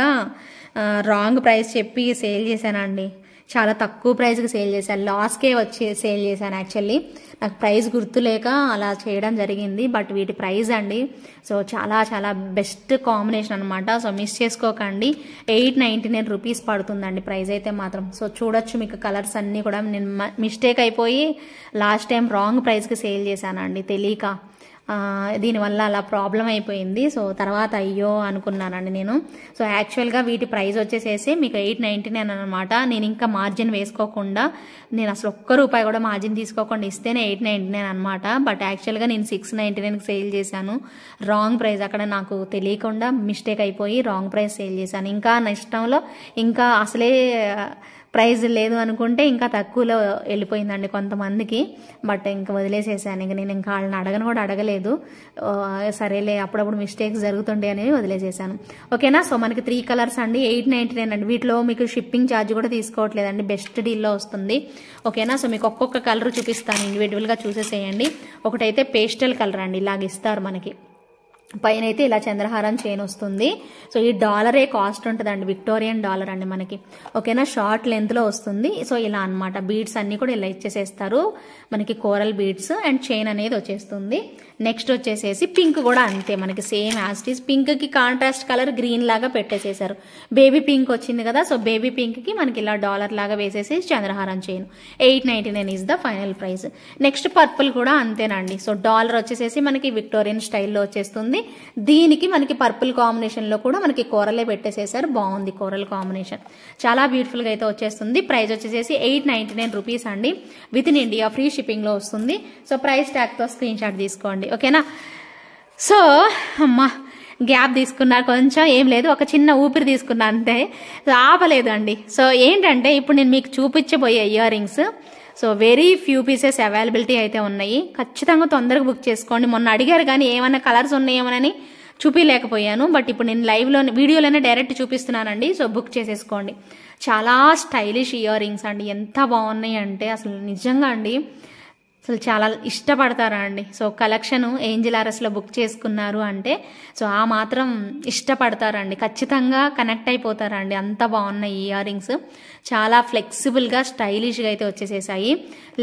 రాంగ్ ప్రైస్ చెప్పి సేల్ చేశానండి. చాలా తక్కువ ప్రైస్కి సేల్ చేశాను, లాస్కే వచ్చి సేల్ చేశాను. యాక్చువల్లీ నాకు ప్రైస్ గుర్తులేక అలా చేయడం జరిగింది. బట్ వీటి ప్రైస్ అండి సో చాలా చాలా బెస్ట్ కాంబినేషన్ అనమాట. సో మిస్ చేసుకోకండి. 899 రూపీస్ పడుతుందండి ప్రైస్ అయితే మాత్రం. సో చూడొచ్చు మీకు కలర్స్ అన్నీ కూడా. నేను మిస్టేక్ అయిపోయి లాస్ట్ టైం రాంగ్ ప్రైస్కి సేల్ చేశానండి తెలియక. దీనివల్ల అలా ప్రాబ్లం అయిపోయింది. సో తర్వాత అయ్యో అనుకున్నానండి నేను. సో యాక్చువల్గా వీటి ప్రైస్ వచ్చేసేసి మీకు 899 అనమాట. నేను ఇంకా మార్జిన్ వేసుకోకుండా, నేను అసలు ₹1 కూడా మార్జిన్ తీసుకోకుండా ఇస్తేనే 899 అనమాట. బట్ యాక్చువల్గా నేను 699కి సేల్ చేశాను. రాంగ్ ప్రైస్ అక్కడ నాకు తెలియకుండా మిస్టేక్ అయిపోయి రాంగ్ ప్రైస్ సేల్ చేశాను. ఇంకా నష్టంలో ఇంకా అసలే ప్రైజ్ లేదు అనుకుంటే ఇంకా తక్కువలో వెళ్ళిపోయిందండి కొంతమందికి. బట్ ఇంకా వదిలేసేసాను. ఇంక నేను ఇంకా వాళ్ళని అడగను కూడా అడగలేదు. సరేలే అప్పుడప్పుడు మిస్టేక్స్ జరుగుతుండే అనేది వదిలేసేసాను. ఓకేనా. సో మనకి 3 కలర్స్ అండి, 899 అండి. వీటిలో మీకు షిప్పింగ్ ఛార్జ్ కూడా తీసుకోవట్లేదండి, బెస్ట్ డీల్లో వస్తుంది. ఓకేనా. సో మీకు ఒక్కొక్క కలర్ చూపిస్తాను, ఇండివిజువల్గా చూసేసేయండి. ఒకటైతే పేస్టల్ కలర్ అండి, ఇలాగ ఇస్తారు మనకి. పైన అయితే ఇలా చంద్రహారం చైన్ వస్తుంది. సో ఈ డాలరే కాస్ట్ ఉంటుందండి, విక్టోరియన్ డాలర్ అండి మనకి. ఓకేనా. షార్ట్ లెంత్ లో వస్తుంది. సో ఇలా అన్నమాట. బీడ్స్ అన్ని కూడా ఇలా ఇచ్చేసేస్తారు మనకి, కోరల్ బీడ్స్ అండ్ చైన్ అనేది వచ్చేస్తుంది. నెక్స్ట్ వచ్చేసేసి పింక్ కూడా అంతే మనకి, same as it is. Pink కి కాంట్రాస్ట్ కలర్ గ్రీన్ లాగా పెట్టేసేసారు. బేబీ పింక్ వచ్చింది కదా, సో బేబీ పింక్ కి మనకి ఇలా డాలర్ లాగా వేసేసి చంద్రహారం chain. 899 is the final price. Next purple కూడా అంతేనండి. సో డాలర్ వచ్చేసేసి మనకి విక్టోరియన్ స్టైల్లో వచ్చేస్తుంది. దీనికి మనకి పర్పుల్ కాంబినేషన్ లో కూడా మనకి కోరలే పెట్టేసేసారు. బాగుంది కోరల్ కాంబినేషన్, చాలా బ్యూటిఫుల్ గా అయితే వచ్చేస్తుంది. ప్రైస్ వచ్చేసేసి 899 రూపీస్ అండి. With in India free shipping లో వస్తుంది. సో ప్రైస్ ట్యాగ్ తో స్క్రీన్ షాట్ తీసుకోండి. ఓకేనా. సో అమ్మా గ్యాప్ తీసుకున్నా కొంచెం, ఏం లేదు, ఒక చిన్న ఊపిరి తీసుకున్నా అంతే, ఆపలేదు అండి. సో ఏంటంటే ఇప్పుడు నేను మీకు చూపించబోయే earrings so very few pieces availability అయితే ఉన్నాయి. ఖచ్చితంగా తొందరగా బుక్ చేసుకోండి. మొన్న అడిగారు కానీ ఏమైనా కలర్స్ ఉన్నాయేమోనని చూపించలేకపోయాను. బట్ ఇప్పుడు నేను లైవ్లో వీడియోలోనే డైరెక్ట్ చూపిస్తున్నానండి. సో బుక్ చేసేసుకోండి. చాలా స్టైలిష్ ఇయర్ రింగ్స్ అండి, ఎంత బాగున్నాయి అంటే అసలు నిజంగా అండి అసలు చాలా ఇష్టపడతారా అండి. సో కలెక్షన్ ఏంజిల్ ఆర్ఎస్లో బుక్ చేసుకున్నారు అంటే సో ఆ మాత్రం ఇష్టపడతారండి, ఖచ్చితంగా కనెక్ట్ అయిపోతారండి. అంత బాగున్నాయి ఇయర్ రింగ్స్, చాలా ఫ్లెక్సిబుల్గా స్టైలిష్గా అయితే వచ్చేసేసాయి.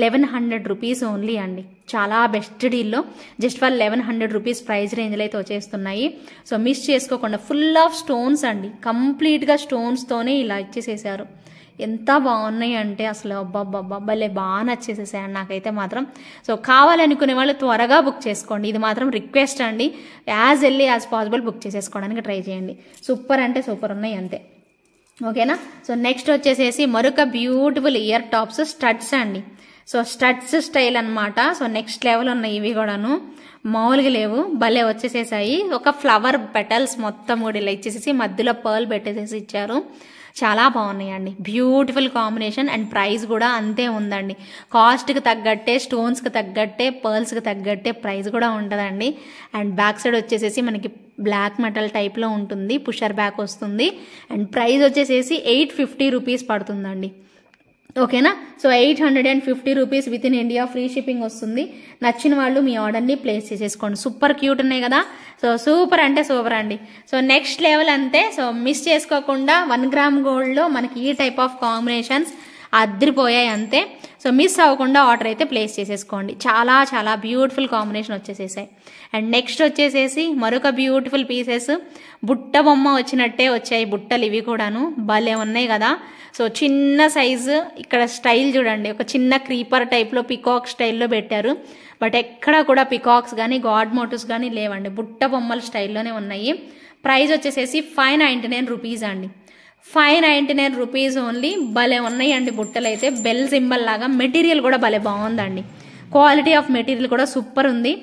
1100 రూపీస్ ఓన్లీ అండి, చాలా బెస్ట్ డీల్లో. జస్ట్ ఫర్ 1100 రూపీస్ ప్రైస్ రేంజ్లో అయితే వచ్చేస్తున్నాయి. సో మిస్ చేసుకోకుండా. ఫుల్ ఆఫ్ స్టోన్స్ అండి, కంప్లీట్గా స్టోన్స్తోనే ఇలా ఇచ్చేసేసారు. ఎంత బాగున్నాయి అంటే అసలు అబ్బాబ్బాబ్బలే బాగా నచ్చేసేసాయండి నాకైతే మాత్రం. సో కావాలనుకునే వాళ్ళు త్వరగా బుక్ చేసుకోండి. ఇది మాత్రం రిక్వెస్ట్ అండి, as early as possible book చేసేసుకోవడానికి ట్రై చేయండి. సూపర్ అంటే సూపర్ ఉన్నాయి అంతే. ఓకేనా. సో నెక్స్ట్ వచ్చేసేసి మరొక బ్యూటిఫుల్ ఇయర్ టాప్స్, స్టడ్స్ అండి. సో స్టడ్స్ స్టైల్ అనమాట. సో నెక్స్ట్ లెవెల్ ఉన్నాయి ఇవి కూడాను, మామూలుగా లేవు, భలే వచ్చేసేసాయి. ఒక ఫ్లవర్ పెటల్స్ మొత్తం కూడా ఇలా ఇచ్చేసేసి మధ్యలో పర్ల్ పెట్టేసేసి ఇచ్చారు. చాలా బాగున్నాయండి, బ్యూటిఫుల్ కాంబినేషన్. అండ్ ప్రైస్ కూడా అంతే ఉందండి, కాస్ట్కి తగ్గట్టే, స్టోన్స్కి తగ్గట్టే, పర్ల్స్కి తగ్గట్టే ప్రైస్ కూడా ఉంటుందండి. అండ్ బ్యాక్ సైడ్ వచ్చేసేసి మనకి బ్లాక్ మెటల్ టైప్లో ఉంటుంది, పుషర్ బ్యాక్ వస్తుంది. అండ్ ప్రైస్ వచ్చేసేసి 850 రూపీస్ పడుతుందండి. ఓకేనా. So 850 rupees with in India free shipping వస్తుంది. నచ్చిన వాళ్ళు మీ ఆర్డర్ని ప్లేస్ చేసేసుకోండి. సూపర్ క్యూట్ ఉన్నాయి కదా. సో సూపర్ అంటే సూపర్ అండి. సో నెక్స్ట్ లెవెల్ అంతే. సో మిస్ చేసుకోకుండా 1 గ్రామ్ గోల్డ్లో మనకి ఈ టైప్ ఆఫ్ కాంబినేషన్స్ అదిరిపోయాయి అంతే. సో మిస్ అవ్వకుండా ఆర్డర్ అయితే ప్లేస్ చేసేసుకోండి. చాలా చాలా బ్యూటిఫుల్ కాంబినేషన్ వచ్చేసేసాయి. అండ్ నెక్స్ట్ వచ్చేసేసి మరొక బ్యూటిఫుల్ పీసెస్, బుట్ట బొమ్మ వచ్చినట్టే వచ్చాయి బుట్టలు, ఇవి కూడాను భలే ఉన్నాయి కదా. సో చిన్న సైజు, ఇక్కడ స్టైల్ చూడండి, ఒక చిన్న క్రీపర్ టైప్లో పికాక్ స్టైల్లో పెట్టారు. బట్ ఎక్కడ కూడా పికాక్స్ కానీ గాడ్ మోటివ్స్ కానీ లేవండి, బుట్ట బొమ్మల స్టైల్లోనే ఉన్నాయి. ప్రైస్ వచ్చేసేసి 599 రూపీస్ అండి. 599 రూపీస్ ఓన్లీ. భలే ఉన్నాయండి బుట్టలు అయితే, బెల్ సింబల్ లాగా. మెటీరియల్ కూడా భలే బాగుందండి, క్వాలిటీ ఆఫ్ మెటీరియల్ కూడా సూపర్ ఉంది.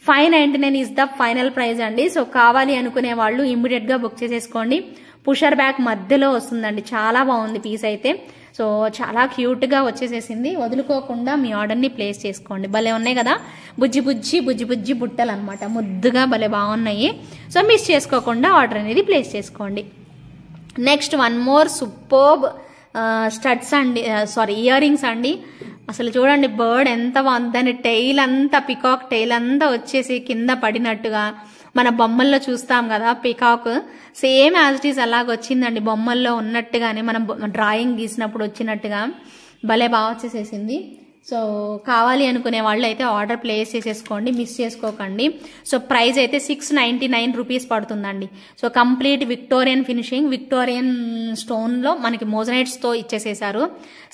599 ఈజ్ ద ఫైనల్ ప్రైస్ అండి. సో కావాలి అనుకునే వాళ్ళు ఇమ్మీడియట్గా బుక్ చేసేసుకోండి. పుషర్ బ్యాక్ మధ్యలో వస్తుందండి, చాలా బాగుంది పీస్ అయితే. సో చాలా క్యూట్గా వచ్చేసేసింది. వదులుకోకుండా మీ ఆర్డర్ని ప్లేస్ చేసుకోండి. భలే ఉన్నాయి కదా, బుజ్జి బుజ్జి బుజ్జి బుజ్జి బుట్టలు అనమాట, ముద్దుగా భలే బాగున్నాయి. సో మిస్ చేసుకోకుండా ఆర్డర్ అనేది ప్లేస్ చేసుకోండి. Next one more superb studs అండి, సారీ ఇయర్ రింగ్స్ అండి. అసలు చూడండి బర్డ్ ఎంత బాగుంది, దాని టెయిల్ అంతా పికాక్ టెయిల్ అంతా వచ్చేసి కింద పడినట్టుగా మన బొమ్మల్లో చూస్తాం కదా peacock, same as it is అలాగ వచ్చిందండి, బొమ్మల్లో ఉన్నట్టుగానే మనం డ్రాయింగ్ గీసినప్పుడు వచ్చినట్టుగా భలే బాగా వచ్చేసేసింది. సో కావాలి అనుకునే వాళ్ళు అయితే ఆర్డర్ ప్లేస్ చేసేసుకోండి, మిస్ చేసుకోకండి. సో ప్రైస్ అయితే 699 రూపీస్ పడుతుందండి. So complete Victorian finishing, Victorian స్టోన్లో మనకి మోజనైట్స్తో ఇచ్చేసేసారు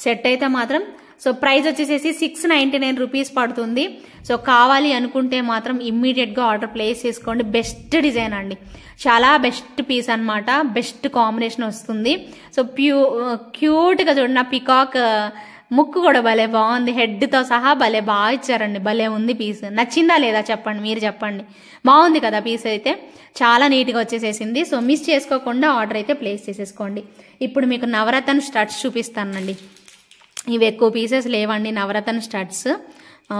సెట్ అయితే మాత్రం. సో ప్రైస్ వచ్చేసేసి 699 రూపీస్ పడుతుంది. సో కావాలి అనుకుంటే మాత్రం ఇమ్మీడియట్గా ఆర్డర్ ప్లేస్ చేసుకోండి. బెస్ట్ డిజైన్ అండి, చాలా బెస్ట్ పీస్ అనమాట, బెస్ట్ కాంబినేషన్ వస్తుంది. సో క్యూట్గా చూడండి, పికాక్ ముక్కు కూడా భలే బాగుంది, హెడ్తో సహా భలే బాగా ఇచ్చారండి, భలే ఉంది పీస్. నచ్చిందా లేదా చెప్పండి, మీరు చెప్పండి. బాగుంది కదా పీస్ అయితే, చాలా నీట్గా వచ్చేసేసింది. సో మిస్ చేసుకోకుండా ఆర్డర్ అయితే ప్లేస్ చేసేసుకోండి. ఇప్పుడు మీకు నవరత్న స్టడ్స్ చూపిస్తానండి. ఇవి ఎక్కువ పీసెస్ లేవండి నవరత్న స్టడ్స్,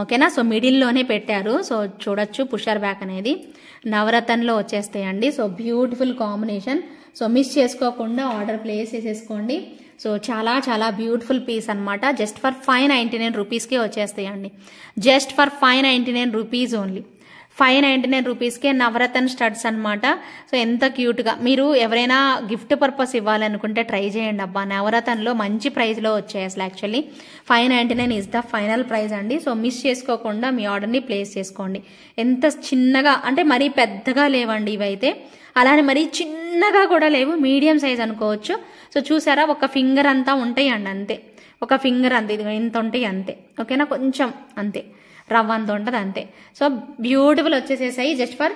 ఓకేనా. సో మిడిల్లోనే పెట్టారు, సో చూడొచ్చు పుషర్ బ్యాక్ అనేది నవరత్నలో వచ్చేస్తాయండి. So beautiful combination. So miss చేసుకోకుండా ఆర్డర్ ప్లేస్ చేసేసుకోండి. సో చాలా చాలా బ్యూటిఫుల్ పీస్ అనమాట. జస్ట్ ఫర్ 599 రూపీస్కే వచ్చేస్తాయండి, జస్ట్ ఫర్ 599 రూపీస్ ఓన్లీ. 599 రూపీస్కే నవరత్న స్టడ్స్ అనమాట. సో ఎంత క్యూట్గా, మీరు ఎవరైనా గిఫ్ట్ పర్పస్ ఇవ్వాలనుకుంటే ట్రై చేయండి అబ్బా. నవరత్నలో మంచి ప్రైస్లో వచ్చాయి అసలు. Actually 599 is the final price అండి. సో మిస్ చేసుకోకుండా మీ ఆర్డర్ని ప్లేస్ చేసుకోండి. ఎంత చిన్నగా అంటే మరీ పెద్దగా లేవండి ఇవైతే, అలానే మరీ చిన్నగా కూడా లేవు, మీడియం సైజ్ అనుకోవచ్చు. సో చూసారా, ఒక ఫింగర్ అంతా ఉంటాయండి అంతే, ఒక ఫింగర్ అంతే, ఇది ఇంత ఉంటాయి అంతే, ఓకేనా, కొంచెం అంతే, రవ్వ అంత ఉంటుంది అంతే. సో బ్యూటిఫుల్ వచ్చేసేసాయి. జస్ట్ ఫర్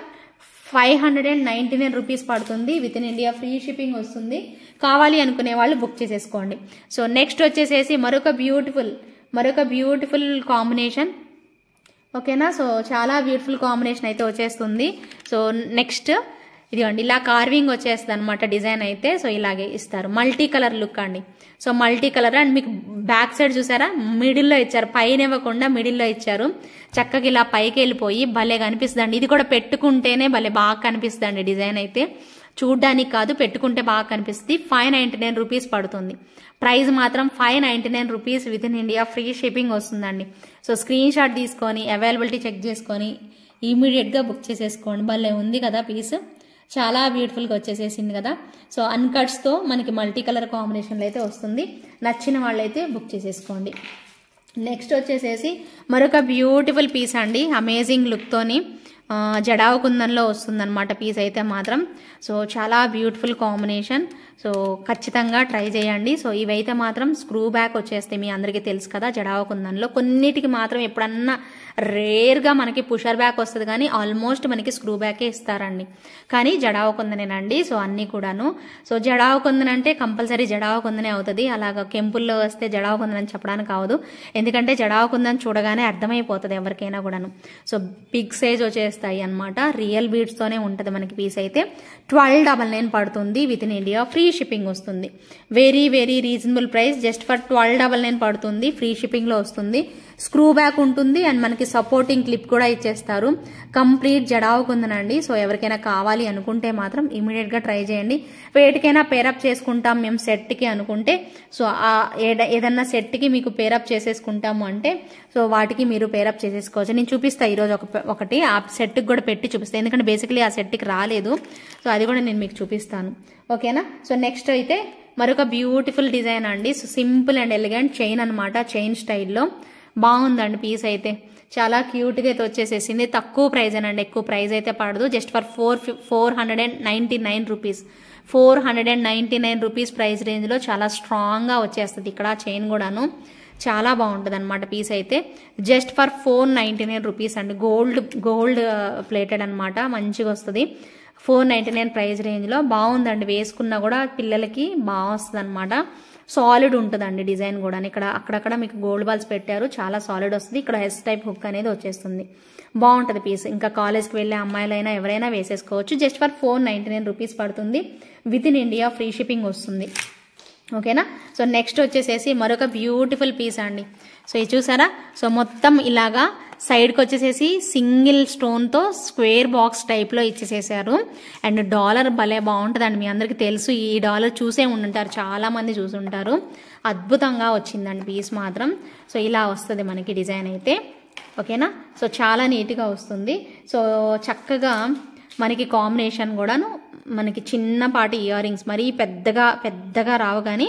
599 రూపీస్ పడుతుంది. With in India free shipping వస్తుంది. కావాలి అనుకునే వాళ్ళు బుక్ చేసేసుకోండి. సో నెక్స్ట్ వచ్చేసేసి మరొక బ్యూటిఫుల్ కాంబినేషన్, ఓకేనా. సో చాలా బ్యూటిఫుల్ కాంబినేషన్ అయితే వచ్చేస్తుంది. సో నెక్స్ట్ ఇదిగోండి, ఇలా కార్వింగ్ వచ్చేస్తుంది అనమాట డిజైన్ అయితే. సో ఇలాగే ఇస్తారు, మల్టీ కలర్ లుక్ అండి. సో మల్టీ కలర్ అండ్ మీకు బ్యాక్ సైడ్ చూసారా మిడిల్లో ఇచ్చారు, పైన ఇవ్వకుండా మిడిల్లో ఇచ్చారు. చక్కగా ఇలా పైకి వెళ్ళిపోయి భలే కనిపిస్తుందండి. ఇది కూడా పెట్టుకుంటేనే భలే బాగా కనిపిస్తుందండి డిజైన్ అయితే, చూడ్డానికి కాదు పెట్టుకుంటే బాగా కనిపిస్తుంది. 599 రూపీస్ పడుతుంది. ప్రైస్ మాత్రం 599 rupees. With in India free shipping వస్తుందండి. సో స్క్రీన్ షాట్ తీసుకొని అవైలబిలిటీ చెక్ చేసుకొని ఇమీడియట్గా బుక్ చేసేసుకోండి. భలే ఉంది కదా పీస్, చాలా బ్యూటిఫుల్గా వచ్చేసేసింది కదా. సో అన్కట్స్తో మనకి మల్టీ కలర్ కాంబినేషన్లో అయితే వస్తుంది. నచ్చిన వాళ్ళైతే బుక్ చేసేసుకోండి. నెక్స్ట్ వచ్చేసేసి మరొక బ్యూటిఫుల్ పీస్ అండి, అమేజింగ్ లుక్తోని జడావు కుందన్లో వస్తుందన్నమాట పీస్ అయితే మాత్రం. సో చాలా బ్యూటిఫుల్ కాంబినేషన్. సో ఖచ్చితంగా ట్రై చేయండి. సో ఇవైతే మాత్రం స్క్రూ బ్యాక్ వచ్చేస్తాయి, మీ అందరికీ తెలుసు కదా జడావు కుందన్లో. కొన్నిటికి మాత్రం ఎప్పుడన్నా రేర్గా మనకి పుషర్ బ్యాక్ వస్తుంది, కానీ ఆల్మోస్ట్ మనకి స్క్రూ బ్యాకే ఇస్తారండి. కానీ జడావు కుందనేనండి. సో అన్నీ కూడాను. సో జడావు కుందన్ అంటే కంపల్సరీ జడావు కుందనే అవుతుంది, అలాగా కెంపుల్లో వస్తే జడావు కుందన్ అని చెప్పడానికి అవదు. ఎందుకంటే జడావు కుందన్ చూడగానే అర్థమైపోతుంది ఎవరికైనా కూడాను. సో బిగ్ సైజ్ వచ్చేస్తాయి అనమాట, రియల్ బీడ్స్తోనే ఉంటుంది మనకి పీస్ అయితే. 1299 పడుతుంది. With in India free shipping వస్తుంది. Very very reasonable price. Just for 1299 పడుతుంది. ఫ్రీ షిప్పింగ్లో వస్తుంది. స్క్రూ బ్యాక్ ఉంటుంది అండ్ మనకి సపోర్టింగ్ క్లిప్ కూడా ఇచ్చేస్తారు. కంప్లీట్ జడావు కుందనండి. సో ఎవరికైనా కావాలి అనుకుంటే మాత్రం ఇమీడియట్గా ట్రై చేయండి. వేటికైనా పేరప్ చేసుకుంటాం మేము సెట్కి అనుకుంటే, సో ఏదన్నా సెట్కి మీకు పేరప్ చేసేసుకుంటాము అంటే సో వాటికి మీరు పేరప్ చేసేసుకోవచ్చు. నేను చూపిస్తాను ఈరోజు ఒకటి ఆ సెట్కి కూడా పెట్టి చూపిస్తాను, ఎందుకంటే బేసికలీ ఆ సెట్కి రాలేదు. సో అది కూడా నేను మీకు చూపిస్తాను, ఓకేనా. సో నెక్స్ట్ అయితే మరొక బ్యూటిఫుల్ డిజైన్ అండి. So simple and elegant chain అనమాట, చైన్ స్టైల్లో బాగుందండి పీస్ అయితే. చాలా క్యూట్గా అయితే వచ్చేసేసింది. తక్కువ ప్రైజ్ అనండి, ఎక్కువ ప్రైజ్ అయితే పడదు. Just for 499 rupees. 499 rupees price రేంజ్లో చాలా స్ట్రాంగ్గా వచ్చేస్తుంది ఇక్కడ చైన్ కూడాను. చాలా బాగుంటుంది అనమాట పీస్ అయితే. జస్ట్ ఫర్ 499 రూపీస్ అండి. గోల్డ్ ప్లేటెడ్ అనమాట, మంచిగా వస్తుంది. 499 ప్రైస్ రేంజ్లో బాగుందండి. వేసుకున్నా కూడా పిల్లలకి బాగా వస్తుంది అనమాట. సాలిడ్ ఉంటుందండి డిజైన్ కూడా. ఇక్కడ అక్కడక్కడ మీకు గోల్డ్ బాల్స్ పెట్టారు, చాలా సాలిడ్ వస్తుంది. ఇక్కడ ఎస్ టైప్ హుక్ అనేది వచ్చేస్తుంది, బాగుంటుంది పీస్. ఇంకా కాలేజ్కి వెళ్ళే అమ్మాయిలైనా ఎవరైనా వేసేసుకోవచ్చు. జస్ట్ ఫర్ 499 రూపీస్ పడుతుంది. With in India free shipping వస్తుంది, ఓకేనా. సో నెక్స్ట్ వచ్చేసేసి మరొక బ్యూటిఫుల్ పీస్ అండి. సో ఇది చూసారా, సో మొత్తం ఇలాగా సైడ్కి వచ్చేసేసి సింగిల్ స్టోన్తో స్క్వేర్ బాక్స్ టైప్లో ఇచ్చేసేసారు. అండ్ డాలర్ భలే బాగుంటుందండి, మీ అందరికీ తెలుసు. ఈ డాలర్ చూసే ఉంటుంటారు, చాలామంది చూసుంటారు. అద్భుతంగా వచ్చిందండి పీస్ మాత్రం. సో ఇలా వస్తుంది మనకి డిజైన్ అయితే, ఓకేనా. సో చాలా నీట్గా వస్తుంది. సో చక్కగా మనకి కాంబినేషన్ కూడాను మనకి చిన్నపాటి ఇయర్ రింగ్స్, మరీ పెద్దగా రావు కానీ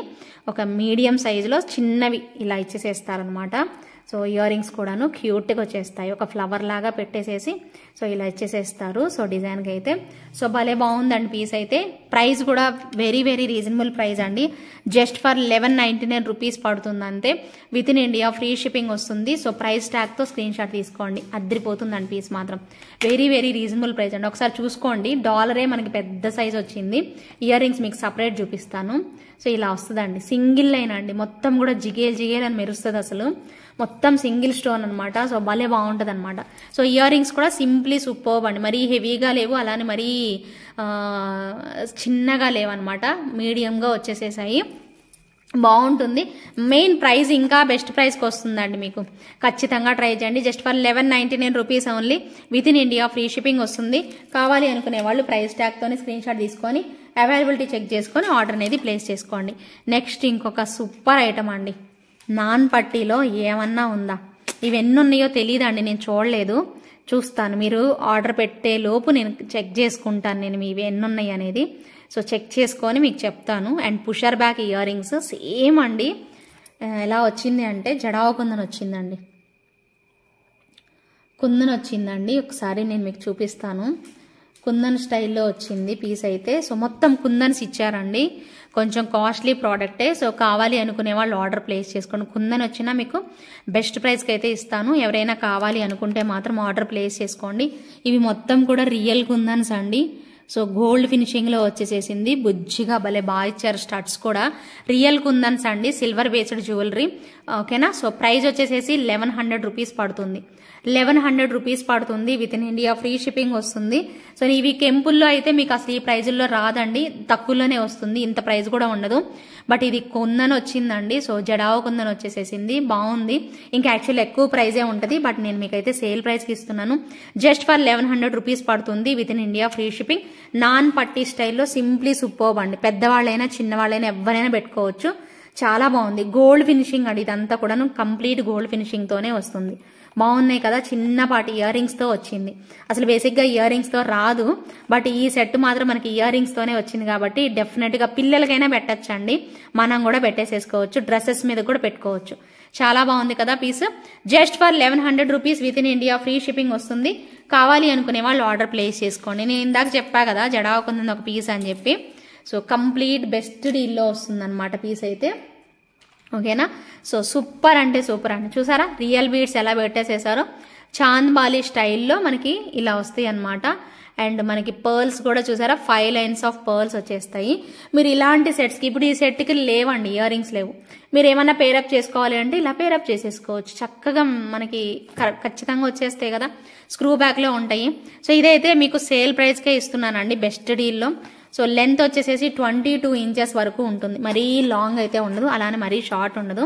ఒక మీడియం సైజులో చిన్నవి ఇలా ఇచ్చేసేస్తారనమాట. సో ఇయర్ రింగ్స్ కూడాను క్యూట్గా వచ్చేస్తాయి, ఒక ఫ్లవర్ లాగా పెట్టేసేసి సో ఇలా ఇచ్చేసేస్తారు. సో డిజైన్కి అయితే సో భలే బాగుందండి పీస్ అయితే. ప్రైస్ కూడా వెరీ రీజనబుల్ ప్రైస్ అండి. జస్ట్ ఫర్ 1199 రూపీస్ పడుతుంది అంతే. With in India free shipping వస్తుంది. సో ప్రైస్ ట్యాగ్తో స్క్రీన్ షాట్ తీసుకోండి, అద్దరిపోతుందండి పీస్ మాత్రం. వెరీ రీజనబుల్ ప్రైస్ అండి. ఒకసారి చూసుకోండి, డాలరే మనకి పెద్ద సైజ్ వచ్చింది. ఇయర్ రింగ్స్ మీకు సపరేట్ చూపిస్తాను. సో ఇలా వస్తుందండి, సింగిల్ లైన్ అండి, మొత్తం కూడా జిగేల్ అని మెరుస్తుంది అసలు, మొత్తం సింగిల్ స్టోన్ అనమాట. సో భలే బాగుంటుంది అనమాట. సో ఇయర్ రింగ్స్ కూడా సింప్లీ సూపర్బ్ అండి, మరీ హెవీగా లేవు, అలానే మరీ చిన్నగా లేవన్నమాట, మీడియంగా వచ్చేసేసాయి. బాగుంటుంది. మెయిన్ ప్రైస్ ఇంకా బెస్ట్ ప్రైస్కి వస్తుందండి మీకు, ఖచ్చితంగా ట్రై చేయండి. Just for 1199 rupees only. With in India free shipping వస్తుంది. కావాలి అనుకునే వాళ్ళు ప్రైస్ ట్యాగ్తోని స్క్రీన్ షాట్ తీసుకొని అవైలబిలిటీ చెక్ చేసుకొని ఆర్డర్ అనేది ప్లేస్ చేసుకోండి. నెక్స్ట్ ఇంకొక సూపర్ ఐటమ్ అండి, నాన్ పట్టీలో ఏమన్నా ఉందా? ఇవి ఎన్ని ఉన్నాయో తెలియదండి, నేను చూడలేదు, చూస్తాను. మీరు ఆర్డర్ పెట్టే లోపు నేను చెక్ చేసుకుంటాను నేను ఇవి ఎన్ని ఉన్నాయి అనేది. సో చెక్ చేసుకొని మీకు చెప్తాను. And pusher back ear rings same అండి. ఎలా వచ్చింది అంటే జడావు కుందన్ వచ్చిందండి, కుందన్ వచ్చిందండి. ఒకసారి నేను మీకు చూపిస్తాను. కుందన్ స్టైల్లో వచ్చింది పీస్ అయితే. సో మొత్తం కుందన్స్ ఇచ్చారండి, కొంచెం కాస్ట్లీ ప్రోడక్టే. సో కావాలి అనుకునే వాళ్ళు ఆర్డర్ ప్లేస్ చేసుకోండి. కుందన్ వచ్చినా మీకు బెస్ట్ ప్రైస్కి అయితే ఇస్తాను. ఎవరైనా కావాలి అనుకుంటే మాత్రం ఆర్డర్ ప్లేస్ చేసుకోండి. ఇవి మొత్తం కూడా రియల్ కుందన్స్ అండి. సో గోల్డ్ ఫినిషింగ్లో వచ్చేసేసింది, బుజ్జిగా భలే బాగా ఇచ్చారు. స్టడ్స్ కూడా రియల్ కుందన్స్ అండి, సిల్వర్ బేస్డ్ జ్యువెలరీ. ఓకేనా. సో ప్రైస్ వచ్చేసేసి 1100 రూపీస్ పడుతుంది. 1100 రూపీస్ పడుతుంది. With in India free shipping వస్తుంది. సో ఇవి కెంపుల్లో అయితే మీకు అసలు ఈ ప్రైజుల్లో రాదండి, తక్కువలోనే వస్తుంది, ఇంత ప్రైస్ కూడా ఉండదు. బట్ ఇది కుందన్ వచ్చిందండి. సో జడావు కుందన్ వచ్చేసేసింది, బాగుంది. ఇంకా యాక్చువల్ ఎక్కువ ప్రైజే ఉంటుంది, బట్ నేను మీకైతే సేల్ ప్రైస్కి ఇస్తున్నాను. జస్ట్ ఫర్ 1100 రూపీస్ పడుతుంది. With in India free shipping. Non పట్టీ స్టైల్లో సింప్లీ సూపర్బ్ అండి. పెద్దవాళ్ళైనా చిన్నవాళ్ళైనా ఎవరైనా పెట్టుకోవచ్చు, చాలా బాగుంది. గోల్డ్ ఫినిషింగ్ అండి, ఇదంతా కూడా కంప్లీట్ గోల్డ్ ఫినిషింగ్ తోనే వస్తుంది. బాగున్నాయి కదా. చిన్నపాటి ఇయర్ రింగ్స్ తో వచ్చింది. అసలు బేసిక్ గా ఇయర్ రింగ్స్ తో రాదు, బట్ ఈ సెట్ మాత్రం మనకి ఇయర్ రింగ్స్ తోనే వచ్చింది కాబట్టి డెఫినెట్ గా పిల్లలకైనా పెట్టచ్చండి, మనం కూడా పెట్టేసేసుకోవచ్చు, డ్రెస్సెస్ మీద కూడా పెట్టుకోవచ్చు. చాలా బాగుంది కదా piece. Just for 1100 rupees with in India free shipping వస్తుంది. కావాలి అనుకునే వాళ్ళు ఆర్డర్ ప్లేస్ చేసుకోండి. నేను ఇందాక చెప్పా కదా జడావుకుంది ఒక పీస్ అని చెప్పి. సో కంప్లీట్ బెస్ట్ డీల్లో వస్తుంది అనమాట పీస్ అయితే. ఓకేనా. సో సూపర్ అంటే సూపర్ అండి. చూసారా రియల్ బీడ్స్ ఎలా పెట్టేసేసారో, చాంద్బాలి స్టైల్లో మనకి ఇలా వస్తాయి అనమాట. అండ్ మనకి పర్ల్స్ కూడా చూసారా, 5 లైన్స్ ఆఫ్ పర్ల్స్ వచ్చేస్తాయి. మీరు ఇలాంటి సెట్స్కి, ఇప్పుడు ఈ సెట్కి లేవండి ఇయర్ రింగ్స్ లేవు, మీరు ఏమన్నా పేరప్ చేసుకోవాలి అంటే ఇలా పేరప్ చేసేసుకోవచ్చు, చక్కగా మనకి ఖచ్చితంగా వచ్చేస్తాయి కదా, స్క్రూ బ్యాక్లో ఉంటాయి. సో ఇదైతే మీకు సేల్ ప్రైస్కే ఇస్తున్నానండి, బెస్ట్ డీల్లో. సో లెంత్ వచ్చేసేసి 22 ఇంచెస్ వరకు ఉంటుంది, మరీ లాంగ్ అయితే ఉండదు, అలానే మరీ షార్ట్ ఉండదు,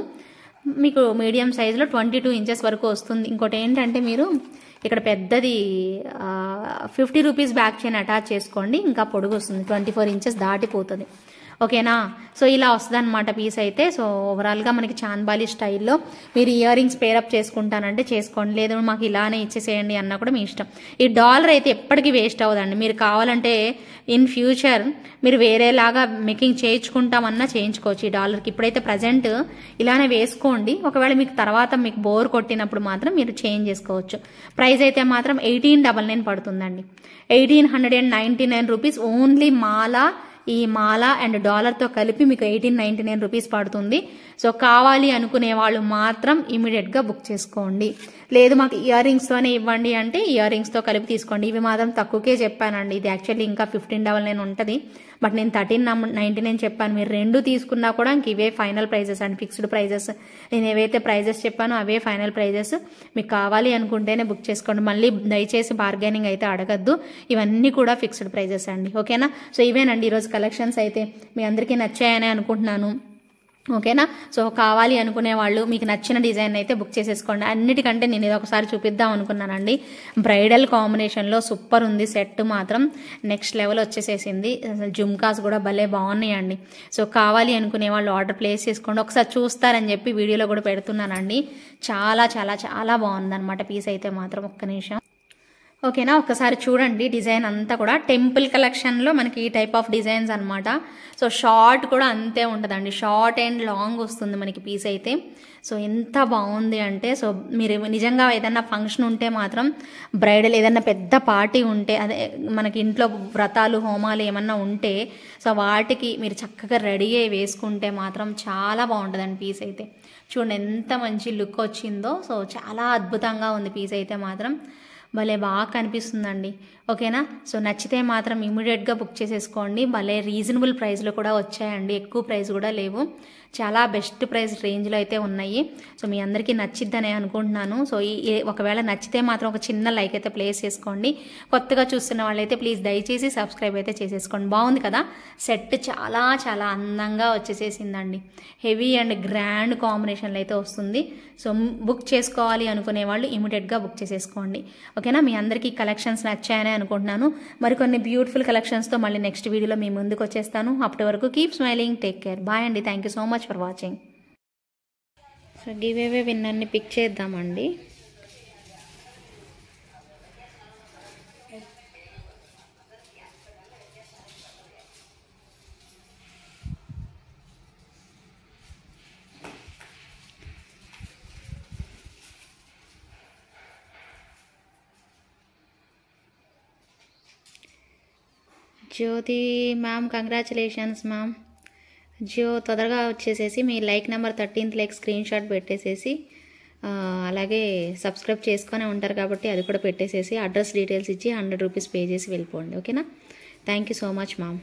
మీకు మీడియం సైజులో 22 ఇంచెస్ వరకు వస్తుంది. ఇంకోటి ఏంటంటే మీరు ఇక్కడ పెద్దది 50 రూపీస్ బ్యాక్ చైన్ అటాచ్ చేసుకోండి, ఇంకా పొడుగు వస్తుంది, 24 ఇంచెస్ దాటిపోతుంది. ఓకేనా. సో ఇలా వస్తుంది అనమాట పీస్ అయితే. సో ఓవరాల్గా మనకి చాంద్బాలి స్టైల్లో మీరు ఇయర్ రింగ్స్ పేరప్ చేసుకుంటానంటే చేసుకోండి, లేదు మాకు ఇలానే ఇచ్చేసేయండి అన్నా కూడా మీ ఇష్టం. ఈ డాలర్ అయితే ఎప్పటికీ వేస్ట్ అవ్వదండి. మీరు కావాలంటే ఇన్ ఫ్యూచర్ మీరు వేరేలాగా మేకింగ్ చేయించుకుంటామన్నా చేయించుకోవచ్చు ఈ డాలర్కి. ఇప్పుడైతే ప్రజెంట్ ఇలానే వేసుకోండి, ఒకవేళ మీకు తర్వాత మీకు బోర్ కొట్టినప్పుడు మాత్రం మీరు చేంజ్ చేసుకోవచ్చు. ప్రైస్ అయితే మాత్రం 1899 పడుతుందండి, 1899 రూపీస్ ఓన్లీ. ఈ మాల అండ్ డాలర్తో కలిపి మీకు 1899 రూపీస్ పడుతుంది. సో కావాలి అనుకునే వాళ్ళు మాత్రం ఇమీడియట్గా బుక్ చేసుకోండి. లేదు మాకు ఇయర్ రింగ్స్తోనే ఇవ్వండి అంటే ఇయర్ రింగ్స్తో కలిపి తీసుకోండి. ఇవి మాత్రం తక్కువకే చెప్పానండి, ఇది యాక్చువల్లీ ఇంకా 1599 ఉంటుంది, బట్ నేను 1399 చెప్పాను. మీరు రెండు తీసుకున్నా కూడా ఇంక ఇవే final prices and fixed prices. నేను ఏవైతే ప్రైజెస్ చెప్పానో అవే ఫైనల్ ప్రైజెస్. మీకు కావాలి అనుకుంటేనే బుక్ చేసుకోండి, మళ్ళీ దయచేసి బార్గెనింగ్ అయితే అడగద్దు. ఇవన్నీ కూడా ఫిక్స్డ్ ప్రైజెస్ అండి. ఓకేనా. సో ఇవేనండి ఈరోజు కలెక్షన్స్ అయితే. మీ అందరికీ నచ్చాయని అనుకుంటున్నాను. ఓకేనా. సో కావాలి అనుకునే వాళ్ళు మీకు నచ్చిన డిజైన్ అయితే బుక్ చేసేసుకోండి. అన్నిటికంటే నేను ఇది ఒకసారి చూపిద్దాం అనుకున్నానండి, బ్రైడల్ కాంబినేషన్లో సూపర్ ఉంది సెట్ మాత్రం, నెక్స్ట్ లెవెల్ వచ్చేసేసింది. జుమ్కాస్ కూడా భలే బాగున్నాయండి. సో కావాలి అనుకునే వాళ్ళు ఆర్డర్ ప్లేస్ చేసుకోండి. ఒకసారి చూస్తారని చెప్పి వీడియోలో కూడా పెడుతున్నానండి. చాలా చాలా చాలా బాగుందన్నమాట పీస్ అయితే మాత్రం. ఒక్క నిమిషం. ఓకేనా, ఒకసారి చూడండి డిజైన్ అంతా కూడా టెంపుల్ కలెక్షన్లో మనకి ఈ టైప్ ఆఫ్ డిజైన్స్ అనమాట. సో షార్ట్ కూడా అంతే ఉంటుందండి, షార్ట్ అండ్ లాంగ్ వస్తుంది మనకి పీస్ అయితే. సో ఎంత బాగుంది అంటే, సో మీరు నిజంగా ఏదైనా ఫంక్షన్ ఉంటే మాత్రం, బ్రైడల్ ఏదైనా పెద్ద పార్టీ ఉంటే, అదే మనకి ఇంట్లో వ్రతాలు హోమాలు ఏమన్నా ఉంటే, సో వాటికి మీరు చక్కగా రెడీ అయ్యి వేసుకుంటే మాత్రం చాలా బాగుంటుందండి పీస్ అయితే. చూడండి ఎంత మంచి లుక్ వచ్చిందో. సో చాలా అద్భుతంగా ఉంది పీస్ అయితే మాత్రం, భలే బాగా కనిపిస్తుందండి. ఓకేనా, సో నచ్చితే మాత్రం ఇమీడియట్గా బుక్ చేసేసుకోండి. భలే రీజనబుల్ ప్రైస్లో కూడా వచ్చాయండి, ఎక్కువ ప్రైస్ కూడా లేవు, చాలా బెస్ట్ ప్రైస్ రేంజ్లో అయితే ఉన్నాయి. సో మీ అందరికీ నచ్చిద్దని అనుకుంటున్నాను. సో ఒకవేళ నచ్చితే మాత్రం ఒక చిన్న లైక్ అయితే ప్లేస్ చేసుకోండి. కొత్తగా చూస్తున్న వాళ్ళైతే ప్లీజ్ దయచేసి సబ్స్క్రైబ్ అయితే చేసేసుకోండి. బాగుంది కదా, సెట్ చాలా చాలా అందంగా వచ్చేసేసిందండి. హెవీ అండ్ గ్రాండ్ కాంబినేషన్లో అయితే వస్తుంది. సో బుక్ చేసుకోవాలి అనుకునే వాళ్ళు ఇమీడియట్గా బుక్ చేసేసుకోండి. ఓకేనా, మీ అందరికీ కలెక్షన్స్ నచ్చాయని అనుకుంటున్నాను. మరికొన్ని బ్యూటిఫుల్ కలెక్షన్స్తో మళ్ళీ నెక్స్ట్ వీడియోలో మీ ముందుకు వచ్చేస్తాను. అప్పటి వరకు keep smiling, take care, bye అండి. Thank you so much for watching. So giveaway విన్నర్ని పిక్ చేద్దామండి. Jyothi ma'am, congratulations ma'am. జియో తొందరగా వచ్చేసేసి మీ like number 13th like screenshot పెట్టేసేసి, అలాగే సబ్స్క్రైబ్ చేసుకొని ఉంటారు కాబట్టి అది కూడా పెట్టేసేసి, అడ్రస్ డీటెయిల్స్ ఇచ్చి 100 రూపీస్ పే చేసి వెళ్ళిపోండి. ఓకేనా, thank you so much ma'am.